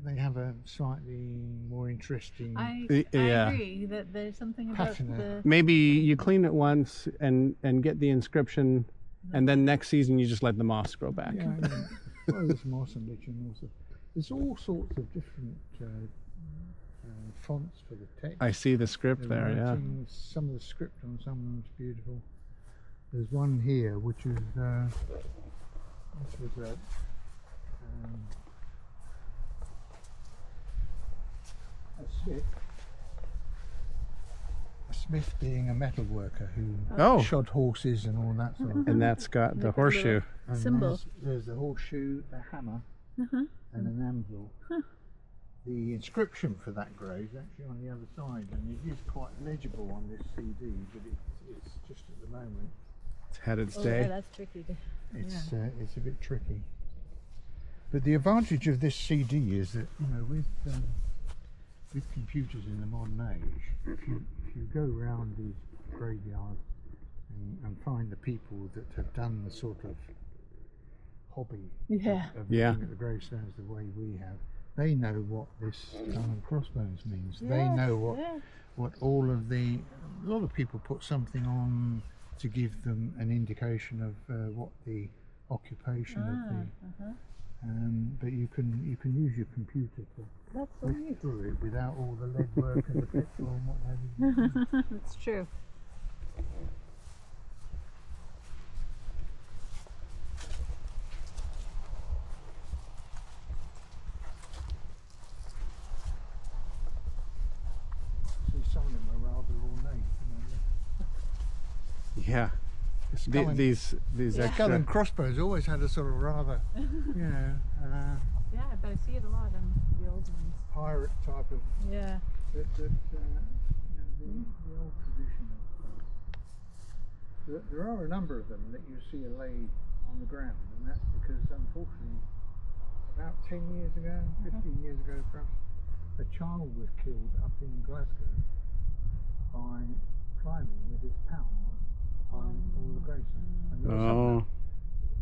they have a slightly more interesting. I Yeah. agree that there's something about Patina. the. Maybe you clean it once and get the inscription, and then next season you just let the moss grow back. Yeah, I mean, well, there's moss and lichen also. There's all sorts of different fonts for the text. I see the script They're there, yeah. writing some of the script on some of them's beautiful. There's one here which is this was a smith. A smith being a metal worker who Oh. shod horses and all that sort of thing. And that's got the horseshoe. And Symbol. there's a horseshoe, a hammer, and an anvil. The inscription for that grave is actually on the other side, and it is quite legible on this CD, but it's just at the moment It's had its Oh, day. yeah, that's tricky. it's a bit tricky. But the advantage of this CD is that, you know, with computers in the modern age, if you go around these graveyards and find the people that have done the sort of hobby Yeah. of Yeah. looking at the gravestones the way we have, they know what this skull and crossbones means. They Yeah, know yeah. what all of a lot of people put something on to give them an indication of what the occupation of the. But you can use your computer to That's so look neat. through it without all the lead work and the petrol and what have you. That's true. See, some of them are rather ornate. Yeah. The skull and- These Yeah. skull extra. and crossbones always had a sort of rather, Yeah, but I see it a lot on the old ones. pirate type of. Yeah. The old tradition of. There are a number of them that you see are laid on the ground, and that's because, unfortunately, about 10 years ago, 15 years ago perhaps, a child was killed up in Glasgow by climbing with his pal on all the gravestones. And there were some Oh. that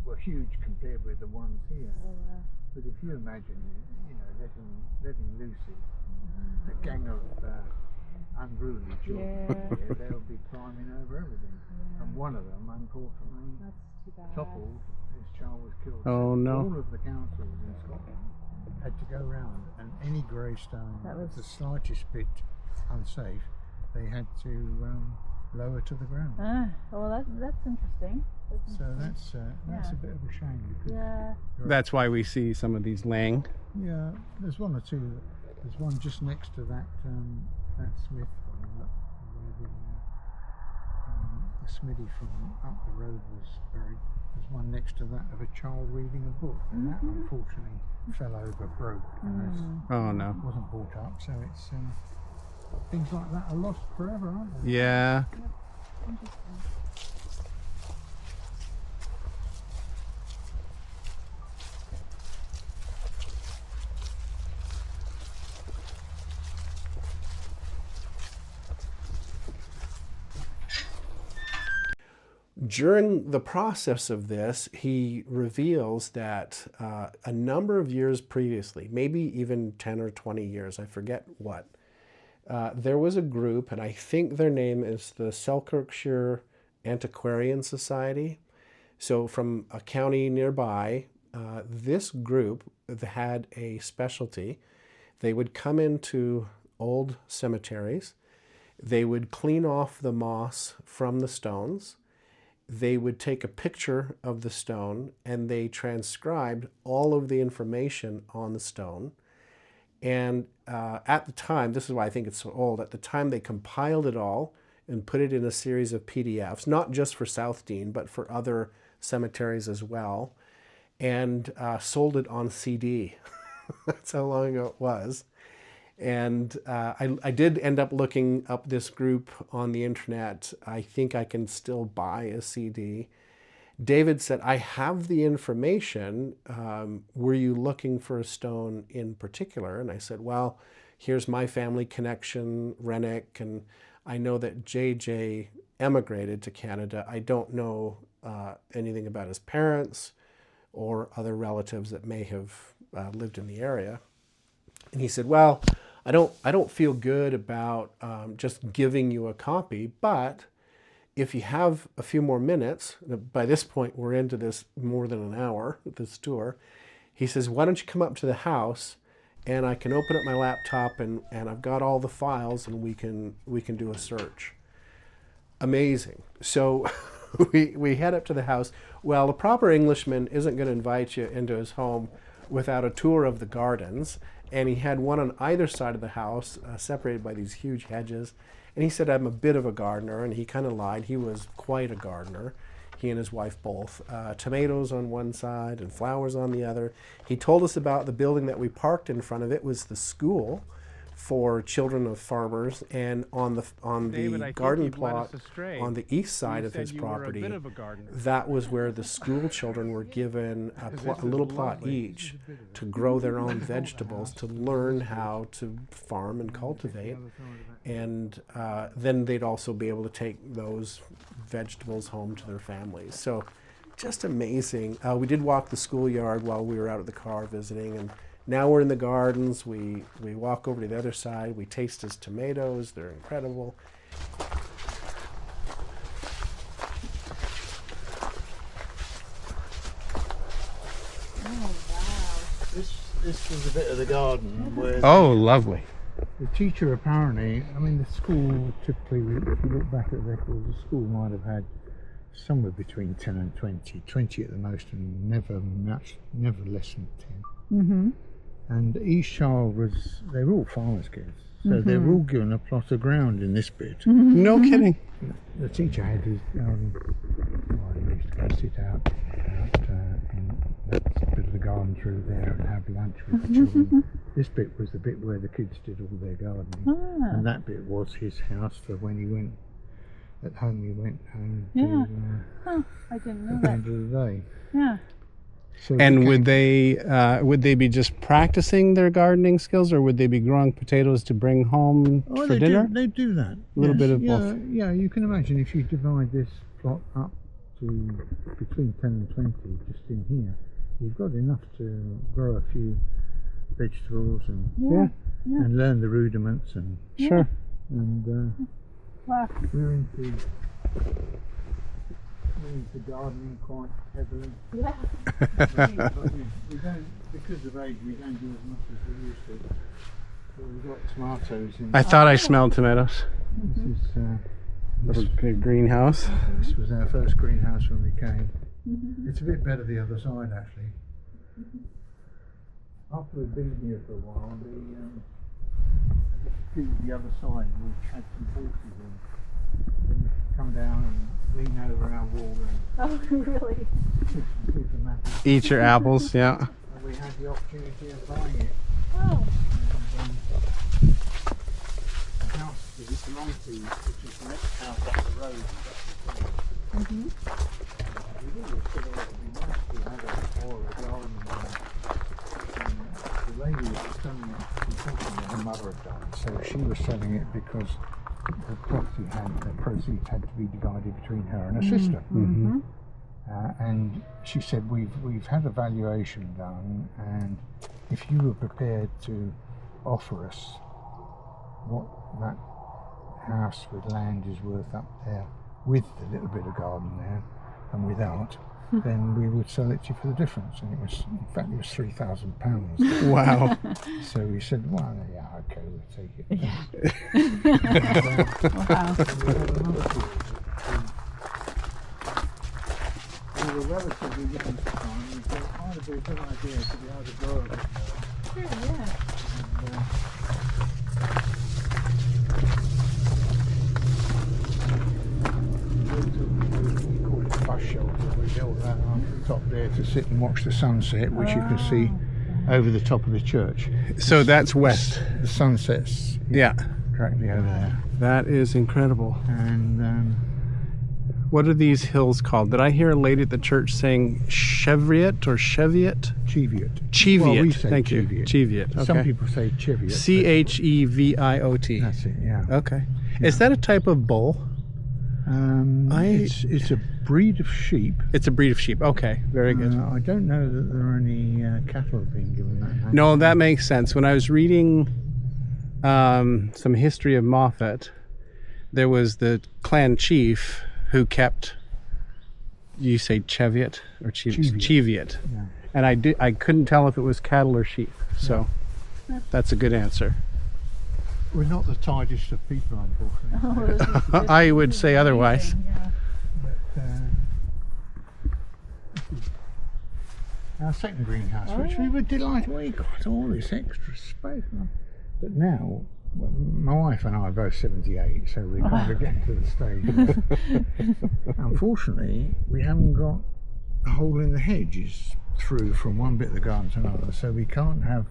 were huge compared with the ones here. Oh, wow. But if you imagine, you know, letting Lucy, a gang of unruly children, Yeah. here, they'll be climbing over everything. Yeah. And one of them, unfortunately, That's too bad. toppled. His child was killed. Oh, So no. all of the councils in Scotland had to go round, and any gravestone That that was was- the slightest bit unsafe, they had to lower to the ground. Well, that's interesting. So that's Yeah. a bit of a shame. Because Yeah. That's why we see some of these laying. Yeah, there's one or two. There's one just next to that Smith one, where the smithy from up the road was buried. There's one next to that of a child reading a book, and that unfortunately fell over, broke, and Oh no. wasn't brought up. So it's things like that are lost forever, aren't they? Yeah. Interesting. During the process of this, he reveals that a number of years previously, maybe even 10 or 20 years, I forget what, there was a group, and I think their name is the Selkirkshire Antiquarian Society. So from a county nearby, this group had a specialty. They would come into old cemeteries. They would clean off the moss from the stones. They would take a picture of the stone, and they transcribed all of the information on the stone. And at the time, this is why I think it's so old, at the time they compiled it all and put it in a series of PDFs, not just for Southdean, but for other cemeteries as well, and sold it on CD. That's how long ago it was. And I did end up looking up this group on the internet. I think I can still buy a CD. David said, I have the information. Were you looking for a stone in particular? And I said, well, here's my family connection, Rennick, and I know that JJ emigrated to Canada. I don't know anything about his parents or other relatives that may have lived in the area. And he said, well, I don't feel good about just giving you a copy, but if you have a few more minutes, by this point we're into this more than an hour, this tour, he says, why don't you come up to the house and I can open up my laptop and I've got all the files, and we can do a search. Amazing. So we head up to the house. Well, a proper Englishman isn't going to invite you into his home without a tour of the gardens. And he had one on either side of the house, separated by these huge hedges. And he said, I'm a bit of a gardener, and he kind of lied. He was quite a gardener, he and his wife both. Tomatoes on one side and flowers on the other. He told us about the building that we parked in front of. It was the school for children of farmers, and on David, the garden plot on the east side of his You property, were a bit of a gardener. that was where the school children were given a little plot each to grow their own vegetables, to learn how to farm and cultivate, and then they'd also be able to take those vegetables home to their families. So just amazing. We did walk the schoolyard while we were out of the car visiting, and now we're in the gardens. We walk over to the other side. We taste his tomatoes. They're incredible. Oh, wow. This was a bit of the garden where Oh, lovely. the teacher apparently, I mean, the school typically, if you look back at the records, the school might have had somewhere between 10 and 20 at the most, and never less than 10. Mm-hmm. And each child they were all farmers' kids, so they were all given a plot of ground in this bit. No kidding. The teacher had his garden, he used to go sit out in that bit of the garden through there and have lunch with the children. This bit was the bit where the kids did all their gardening, and that bit was his house for when he went at home. He went home to I didn't know the that. end of the day. Yeah. So And we would they be just practicing their gardening skills, or would they be growing potatoes to bring home for they dinner? They do that. A little bit of yeah, both. Yeah, you can imagine if you divide this plot up to between 10 and 20 just in here, you've got enough to grow a few vegetables and learn the rudiments and Sure. Wow. we're into gardening quite heavily. Yeah. But we don't, because of age, we don't do as much as we used to. So we've got tomatoes in. I thought I smelled tomatoes. This Little greenhouse. This was our first greenhouse when we came. It's a bit better the other side actually. After we've been here for a while, the other side we've had some horses in. Then come down and lean over our wall Oh, really? and keep them happy. Eat your apples, yeah. And we had the opportunity of buying it. Oh. And, the house that it belonged to, which is the next house up the road, Mm-hmm. we really said it would be nice to have a garden there. And the lady that was selling it, unfortunately her mother had died, so she was selling it because the property the proceeds had to be divided between her and her sister. Mm-hmm. And she said, we've had a valuation done, and if you were prepared to offer us what that house with land is worth up there, with the little bit of garden there and without, then we would sell it to you for the difference. And it was, in fact, it was £3,000. Wow. So we said, well, yeah, okay, we'll take it. Wow. We were relatively young at the time. We thought it might be a good idea to be able to grow it. Sure, yeah. We call it a bus shelter. We built that up top there to sit and watch the sunset, which you can see over the top of the church. So that's west. The sunsets Yeah. directly over there. That is incredible. And What are these hills called? Did I hear a lady at the church saying Cheviot or Cheviot? Cheviot. Cheviot. Well, we say Thank you. Cheviot. Cheviot. Okay. Some people say Cheviot. Cheviot. That's it, yeah. Okay. Is that a type of bull? It's a breed of sheep. It's a breed of sheep. Okay. Very good. I don't know that there are any cattle being given that name. No, that makes sense. When I was reading some history of Moffat, there was the clan chief who kept, you say Cheviot or Cheviot. Cheviot. Yeah. And I couldn't tell if it was cattle or sheep. So That's a good answer. We're not the tidiest of people, unfortunately. Oh, this I is would say otherwise. amazing, yeah. But this is our second greenhouse, Oh, which yeah. we were delighted. We got all this extra space. But now, well, my wife and I are both 78, so we're kind of getting to the stage. Unfortunately, we haven't got a hole in the hedges through from one bit of the garden to another, so we can't have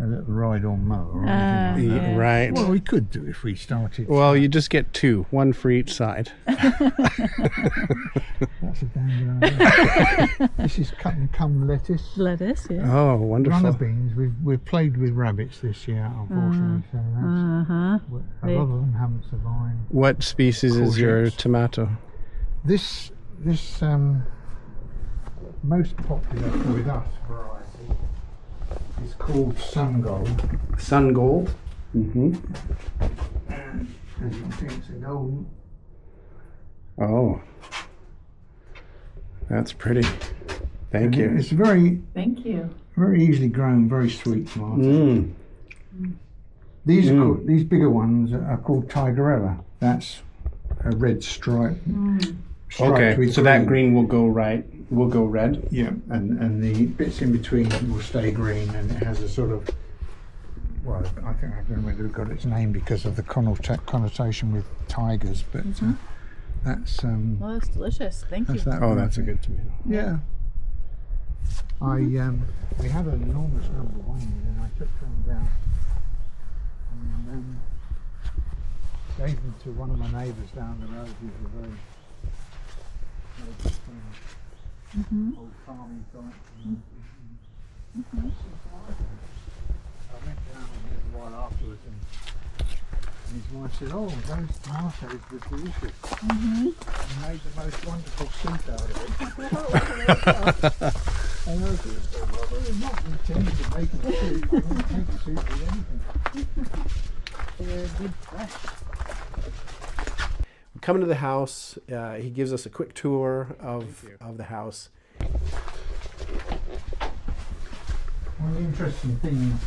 a little ride-on mower or anything like that. Yeah. Right. Well, we could do if we started. Well, you just get two, one for each side. That's a damn good idea. This is cut and come lettuce. Lettuce, yeah. Oh, Runner wonderful. beans. We've played with rabbits this year, unfortunately. So that's, Uh-huh. a lot of them haven't survived. What species is your Courgettes. tomato? This most popular with us variety is called Sun Gold. Sun Gold. Mm-hmm. And as you can see, it's a golden. Oh, that's pretty. Thank you. It's very Thank you. very easily grown, very sweet tomato. Mm. These are called, these bigger ones are called Tigerella. That's a red stripe. striped Okay, with so that green will go right. Will go red. Yeah, and the bits in between will stay green, and it has a sort of, well, I think I don't know whether it got its name because of the connotation with tigers, but that's Well, that's delicious. Thank you. that's that. Oh, that's a variety. good tomato. Yeah. We had an enormous number one year, and I took them down and gave them to one of my neighbours down the road, who's a very good friend. Old farming guy. I went down a little while afterwards, and his wife said, "Oh, those tomatoes were delicious." He made the most wonderful soup out of it. And I was like, "Well, they're not intended to make a soup. They don't make a soup with anything." They're good fresh. We come into the house. He gives us a quick tour of the house. One of the interesting things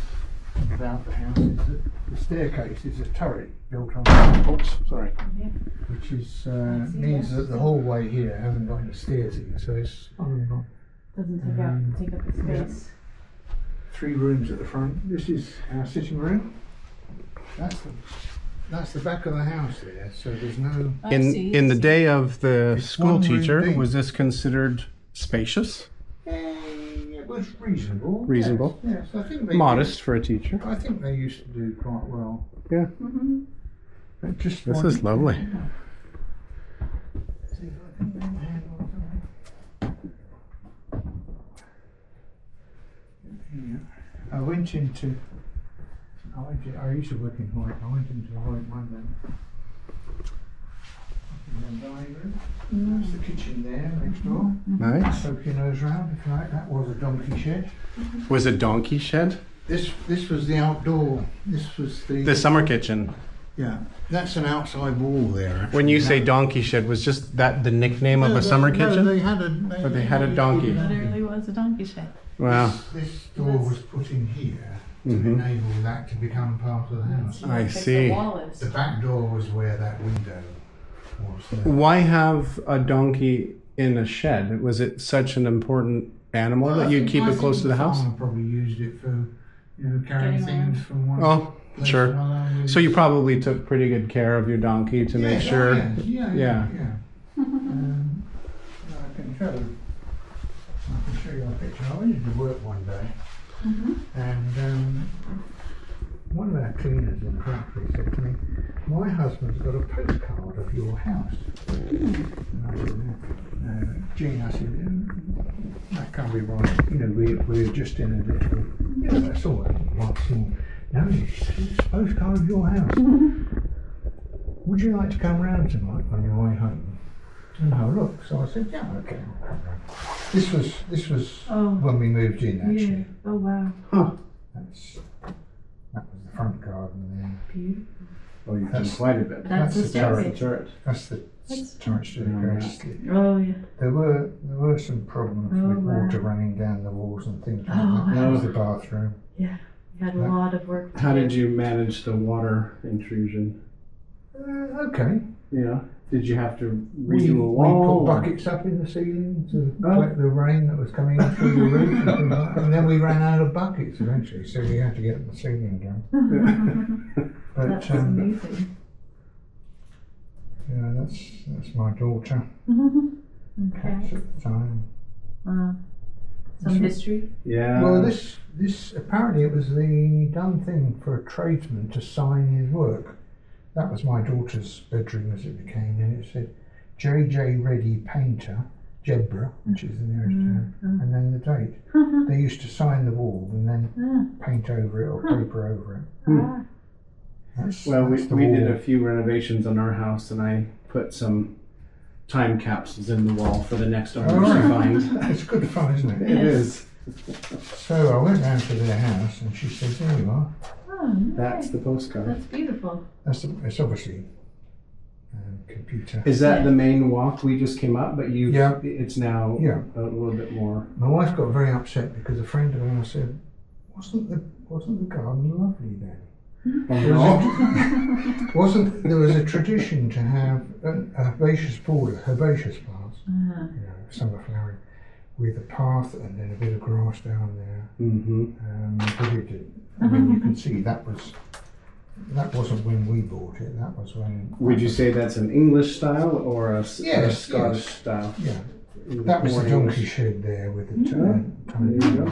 about the house is that the staircase is a turret built on, which is means that the hallway here hasn't got any stairs in, so it's only got Doesn't take up the space. 3 rooms at the front. This is our sitting room. That's the back of the house there, so there's no. In the day of the It's school one room teacher, deep. was this considered spacious? It was reasonable. Reasonable. Yes, I think they Modest for a teacher. I think they used to do quite well. Yeah. But just This one- is lovely. See if I can handle something. I went into. I used to work in Hoyt. I went into Hoyt one day. And then dining room. That's the kitchen there next door. Nice. Poke your nose round if you like. That was a donkey shed. Was it donkey shed? This was the outdoor. This was The summer kitchen. Yeah, that's an outside wall there. When you say That- donkey shed, was just that the nickname of No, a summer no, kitchen? They had a. But they had a donkey. Literally was a donkey shed. Wow. This door was put in here to Mhm. enable that to become part of the house. I see. The wall is. The back door was where that window was. There. Why have a donkey in a shed? Was it such an important animal Well, that I you'd think- keep I it close think to the house? farmer probably used it for, carrying Getting things around. from one. Oh, place sure. to another. So you probably took pretty good care of your donkey to make Yes, oh, sure. yes, yeah. Yeah. I can show you a picture. I went to work one day, and one of our cleaners in the factory said to me, "My husband's got a postcard of your house." And I said, "Gene," I said, "that can't be right. We're just in a little, that's all right, small. No, it's a postcard of your house. Would you like to come round tonight on your way home and have a look?" So I said, "Yeah, okay." This was when we moved in, actually. Oh wow. That was the front garden there. Beautiful. Oh, you've That's- quite a bit. That's the turret. turret. That's the turret staircase. Oh yeah. There were some problems Oh, with wow. water running down the walls and things like Oh, that. That wow. was the bathroom. Yeah. You had a lot of work to How do. did you manage the water intrusion? Okay. Yeah. Did you have to We redo a wall? put buckets up in the ceiling to collect the rain that was coming in through the roof, and things like that. And then we ran out of buckets eventually, so we had to get the ceiling done. But That's amazing. yeah, that's my daughter. Okay. At the time. Some history. Yeah. Well, this apparently it was the done thing for a tradesman to sign his work. That was my daughter's bedroom as it became, and it said J.J. Reddy Painter, Jedburgh, which is the nearest town, and then the date. They used to sign the wall and then paint over it or paper over it. That's, Well, that's the we did wall. a few renovations on our house, and I put some time capsules in the wall for the next owners to find. It's good fun, isn't it? It is. So I went round to their house, and she said, "There you are." Oh, okay. That's the postcard. That's beautiful. It's obviously computer. Is that Yeah. the main walk we just came up? But you, Yeah. it's now Yeah. a little bit more. My wife got very upset because a friend of ours said, "Wasn't the garden lovely then?" Wasn't there was a tradition to have a herbaceous border, herbaceous plants, summer flowering, with a path and then a bit of grass down there. Mm-hmm. I mean, you can see that wasn't when we bought it. That was when. Would you say that's an English style or a Yes, Scottish yes. style? Yeah, that was More the donkey English. shed there with the Yeah. tiny. There you go.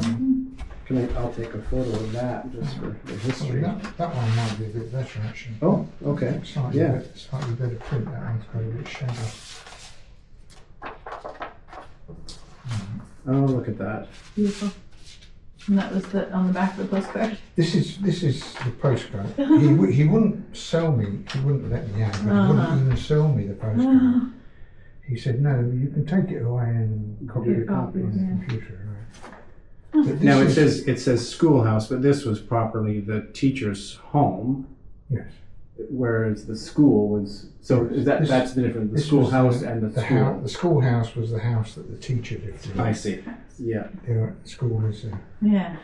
I'll take a photo of that just for the history. That one might be a bit better actually. Oh, okay. Slightly, Yeah. slightly better print. That one's got a bit shaggy. Oh, look at that. Beautiful. And that was on the back of the postcard. This is the postcard. He wouldn't sell me. He wouldn't let me have it. He wouldn't even sell me the postcard. He said, "No, you can take it away and copy Your it on the copies, yeah. computer." Right. But Now this it says schoolhouse, but this was properly the teacher's home, yes. whereas the school was. So is that's the difference? The This was schoolhouse and the school. The schoolhouse was the house that the teacher lived in. I see. Yeah. The school was Yeah.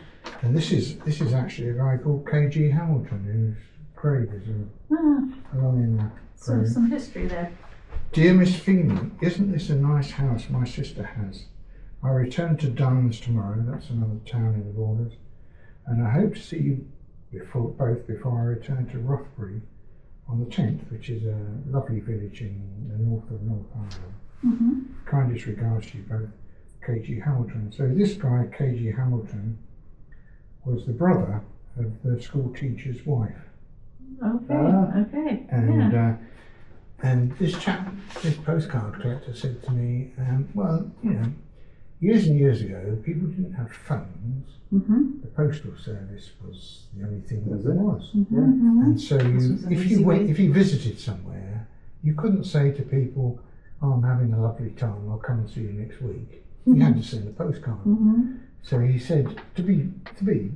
and this is actually a guy called K.G. Hamilton, whose grave is along in the So grave. some history there. Dear Miss Feeney, isn't this a nice house my sister has? I return to Duns tomorrow, that's another town in the borders, and I hope to see you before I return to Rothbury on the 10th, which is a lovely village in the north of Northumberland. Kindest regards to you both, K.G. Hamilton. So this guy, K.G. Hamilton, was the brother of the school teacher's wife. Okay. Okay. And yeah. And this postcard collector said to me, well, you know, years and years ago, people didn't have phones. The postal service was the only thing that there was. And so if you visited somewhere, you couldn't say to people, "Oh, I'm having a lovely time, I'll come and see you next week." You had to send a postcard. So he said, to be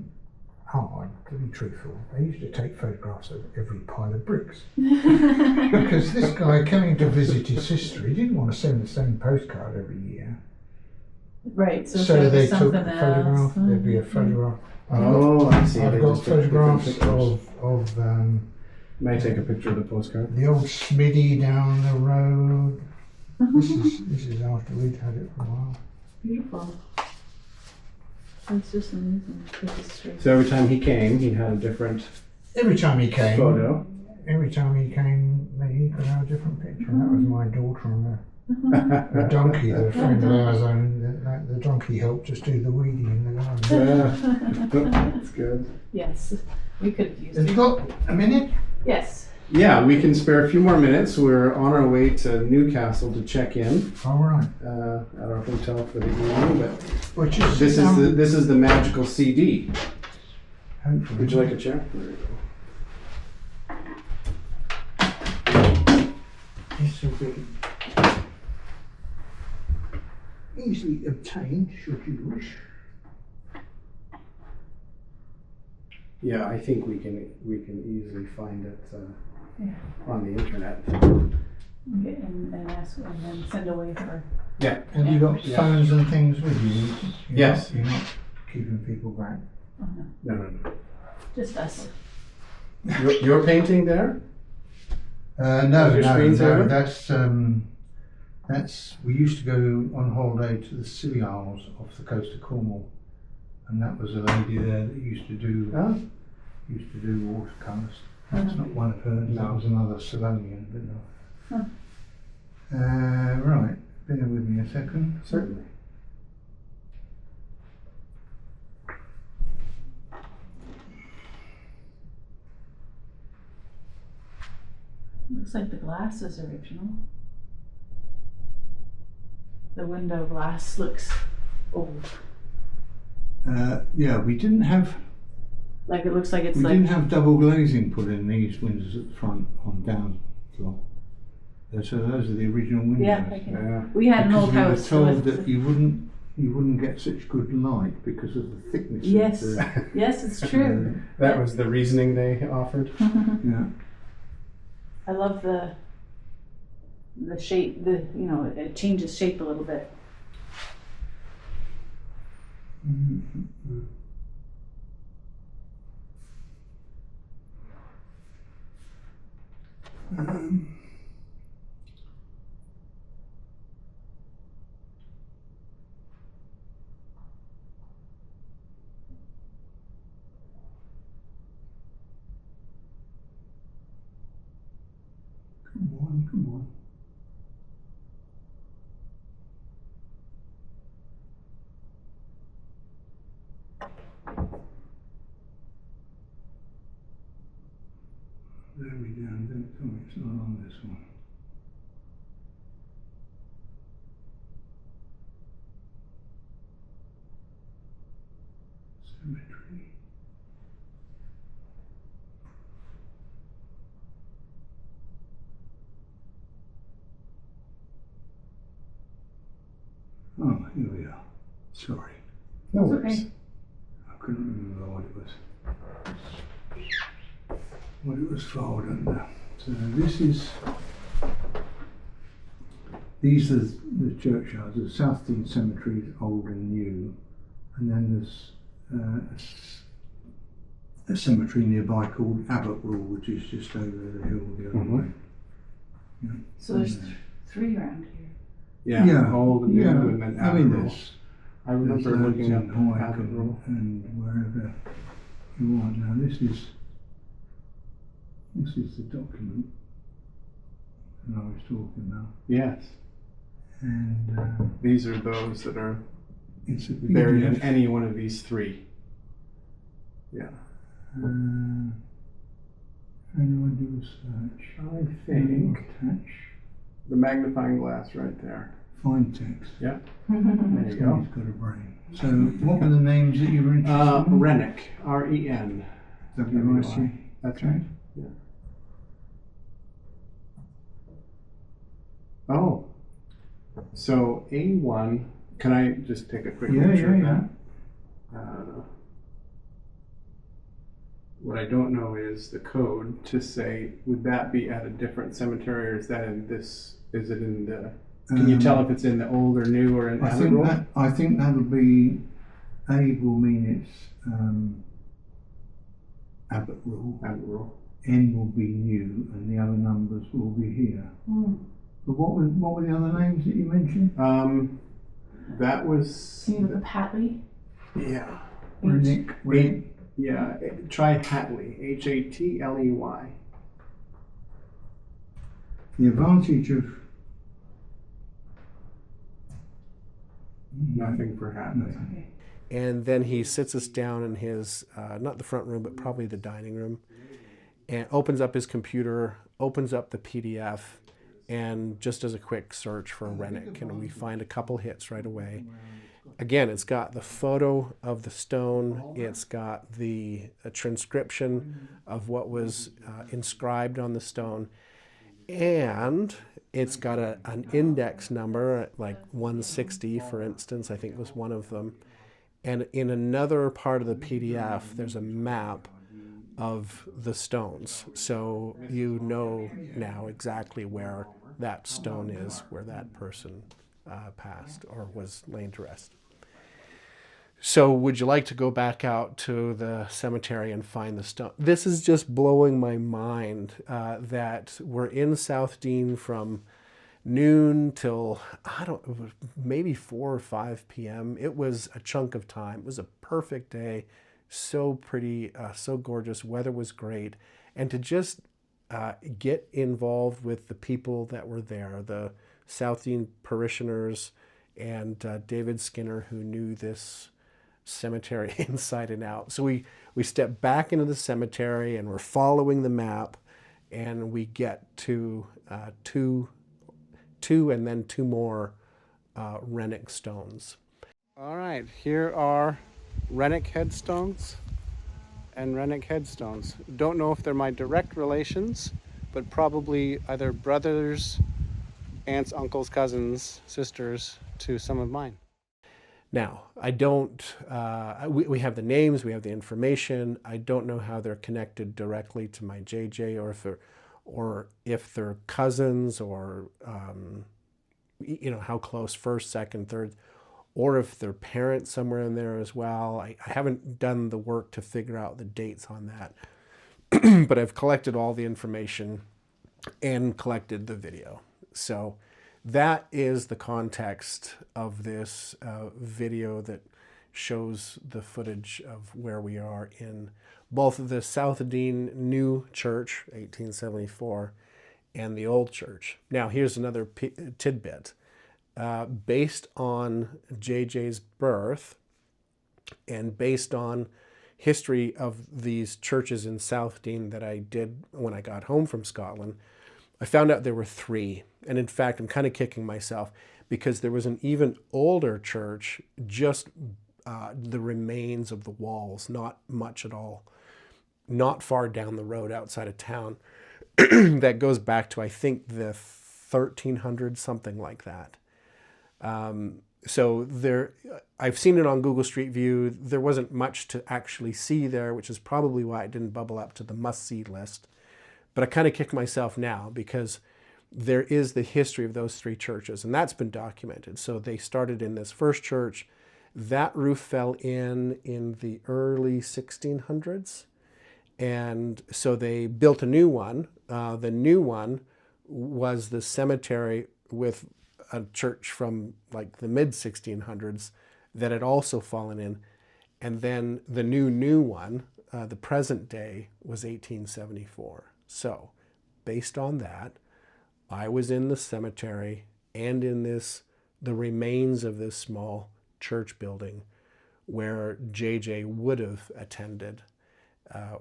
hard, to be truthful, they used to take photographs of every pile of bricks. Because this guy coming to visit his sister, he didn't want to send the same postcard every year. Right. So, So they took took a photograph, there'd be a photograph. Oh, I see. I've They got just took different photographs pictures. of May I take a picture of the postcard? the old Smitty down the road. This is after we'd had it for a while. Beautiful. That's just amazing. The history. So every time he came, he had a different Every time he came, photo. he could have a different picture. And that was my daughter on a donkey that a friend of ours owned. The donkey helped us do the weeding in the garden. Yeah. That's good. Yes. We could have used Have it. you got a minute? Yes. Yeah, we can spare a few more minutes. We're on our way to Newcastle to check in All right. at our hotel for the evening. But Which is this is the magical CD. hopefully. Would you like a chair? There you go. This will be easily obtained should you wish. Yeah, I think we can easily find it on the internet. And ask and then send away for. Yeah. Have you got Yeah. phones and things with you? Yes. You're not keeping people back. Oh no. No. Just us. You're painting there? No, Your screensaver? That's we used to go on holiday to the Scilly Isles off the coast of Cornwall, and that was a lady there that used to do watercolours. That's not one of hers. No. That was another Southdean, but no. Huh. Right, bear with me a second. Certainly. Looks like the glass is original. The window glass looks old. Yeah, we didn't have Like it looks like it's we like didn't have double glazing put in these windows at the front on down floor. So those are the original windows. yeah. We had an Because old we were house. told with- that you wouldn't get such good light because of the thickness Yes, of the yes, it's true. That was the reasoning they offered. yeah. I love the shape. It changes shape a little bit. Come on. There we go. Don't tell me it's not on this one. Symmetry. Oh, here we are. Sorry. No It's worries. okay. I couldn't remember what it was filed under. So these are the churchyards. The Southdean cemetery is old and new, and then there's a cemetery nearby called Abbott Rule, which is just over the hill the other way. Yeah. So there's three around here. Yeah, old and new, yeah. and then I mean, Abbott Rule. I remember there's looking up loads in Hawick Abbott Rule. and wherever you want. Now this is the document that I was talking about, Yes, and these are those that are it's a buried in PDF. any one of these three. Yeah. How do I do a search? I think Attach. the magnifying glass right there. Find text. Yeah, there you go. Somebody's got a brain. So what were the names that you were interested in? Rennick, R-E-N. W-I-C. That's right. Yeah. Oh, so A1. Can I just take a quick picture of that? What I don't know is the code to say, would that be at a different cemetery, or is that in this? Is it in the? Can you tell if it's in the old or new or in Abbott Rule? I think that'll be A will mean it's Abbott Rule. Abbott Rule. N will be new, and the other numbers will be here. But what were the other names that you mentioned? That was. Can you look up Hatley? Yeah. Rennick. Yeah. Try Hatley. H-A-T-L-E-Y. The advantage of Nothing for Hatley. nothing. And then he sits us down in his, not the front room, but probably the dining room, and opens up his computer, opens up the PDF, and just does a quick search for Rennick, and we find a couple hits right away. Again, it's got the photo of the stone, it's got the transcription of what was inscribed on the stone, and it's got an index number, like 160, for instance, I think was one of them. And in another part of the PDF, there's a map of the stones. So you know now exactly where that stone is, where that person passed or was laid to rest. So would you like to go back out to the cemetery and find the stone? This is just blowing my mind that we're in Southdean from noon till, I don't, maybe 4 or 5 p.m. It was a chunk of time. It was a perfect day. So pretty, so gorgeous. Weather was great. And to just get involved with the people that were there, the Southdean parishioners and David Skinner, who knew this cemetery inside and out. So we step back into the cemetery and we're following the map, and we get to two and then two more Renwick stones. All right, here are Renwick headstones and Renwick headstones. Don't know if they're my direct relations, but probably either brothers, aunts, uncles, cousins, sisters to some of mine. Now, I don't, we have the names, we have the information. I don't know how they're connected directly to my JJ, or if they're cousins, or, you know, how close, first, second, third, or if they're parents somewhere in there as well. I haven't done the work to figure out the dates on that, but I've collected all the information and collected the video. So that is the context of this video that shows the footage of where we are in both the Southdean New Church, 1874, and the Old Church. Now, here's another tidbit. Based on JJ's birth and based on history of these churches in Southdean that I did when I got home from Scotland, I found out there were 3. And in fact, I'm kind of kicking myself because there was an even older church, just the remains of the walls, not much at all, not far down the road outside of town, that goes back to, I think, the 1300s, something like that. So there, I've seen it on Google Street View. There wasn't much to actually see there, which is probably why it didn't bubble up to the must-see list. But I kind of kick myself now because there is the history of those 3 churches, and that's been documented. So they started in this first church. That roof fell in the early 1600s, and so they built a new one. The new one was the cemetery with a church from like the mid 1600s that had also fallen in, and then the new one, the present day, was 1874. So based on that, I was in the cemetery and in the remains of this small church building where JJ would have attended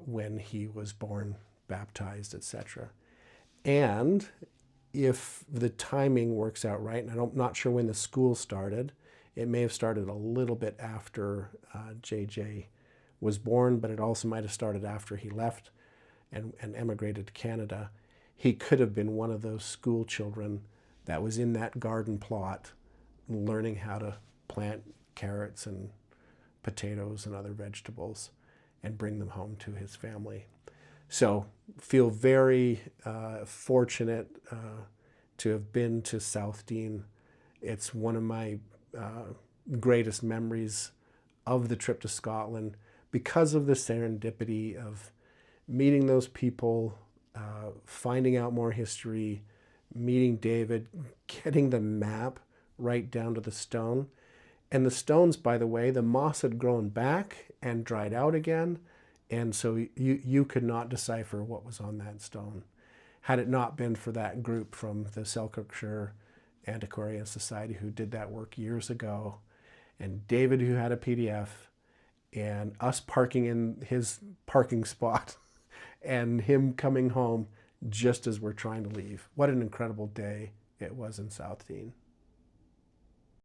when he was born, baptized, etc. And if the timing works out right, and I'm not sure when the school started, it may have started a little bit after JJ was born, but it also might have started after he left and emigrated to Canada. He could have been one of those school children that was in that garden plot learning how to plant carrots and potatoes and other vegetables and bring them home to his family. So feel very fortunate to have been to Southdean. It's one of my greatest memories of the trip to Scotland because of the serendipity of meeting those people, finding out more history, meeting David, getting the map right down to the stone. And the stones, by the way, the moss had grown back and dried out again. And so you could not decipher what was on that stone. Had it not been for that group from the Selkirkshire Antiquarian Society who did that work years ago, and David who had a PDF, and us parking in his parking spot, and him coming home just as we're trying to leave. What an incredible day it was in Southdean.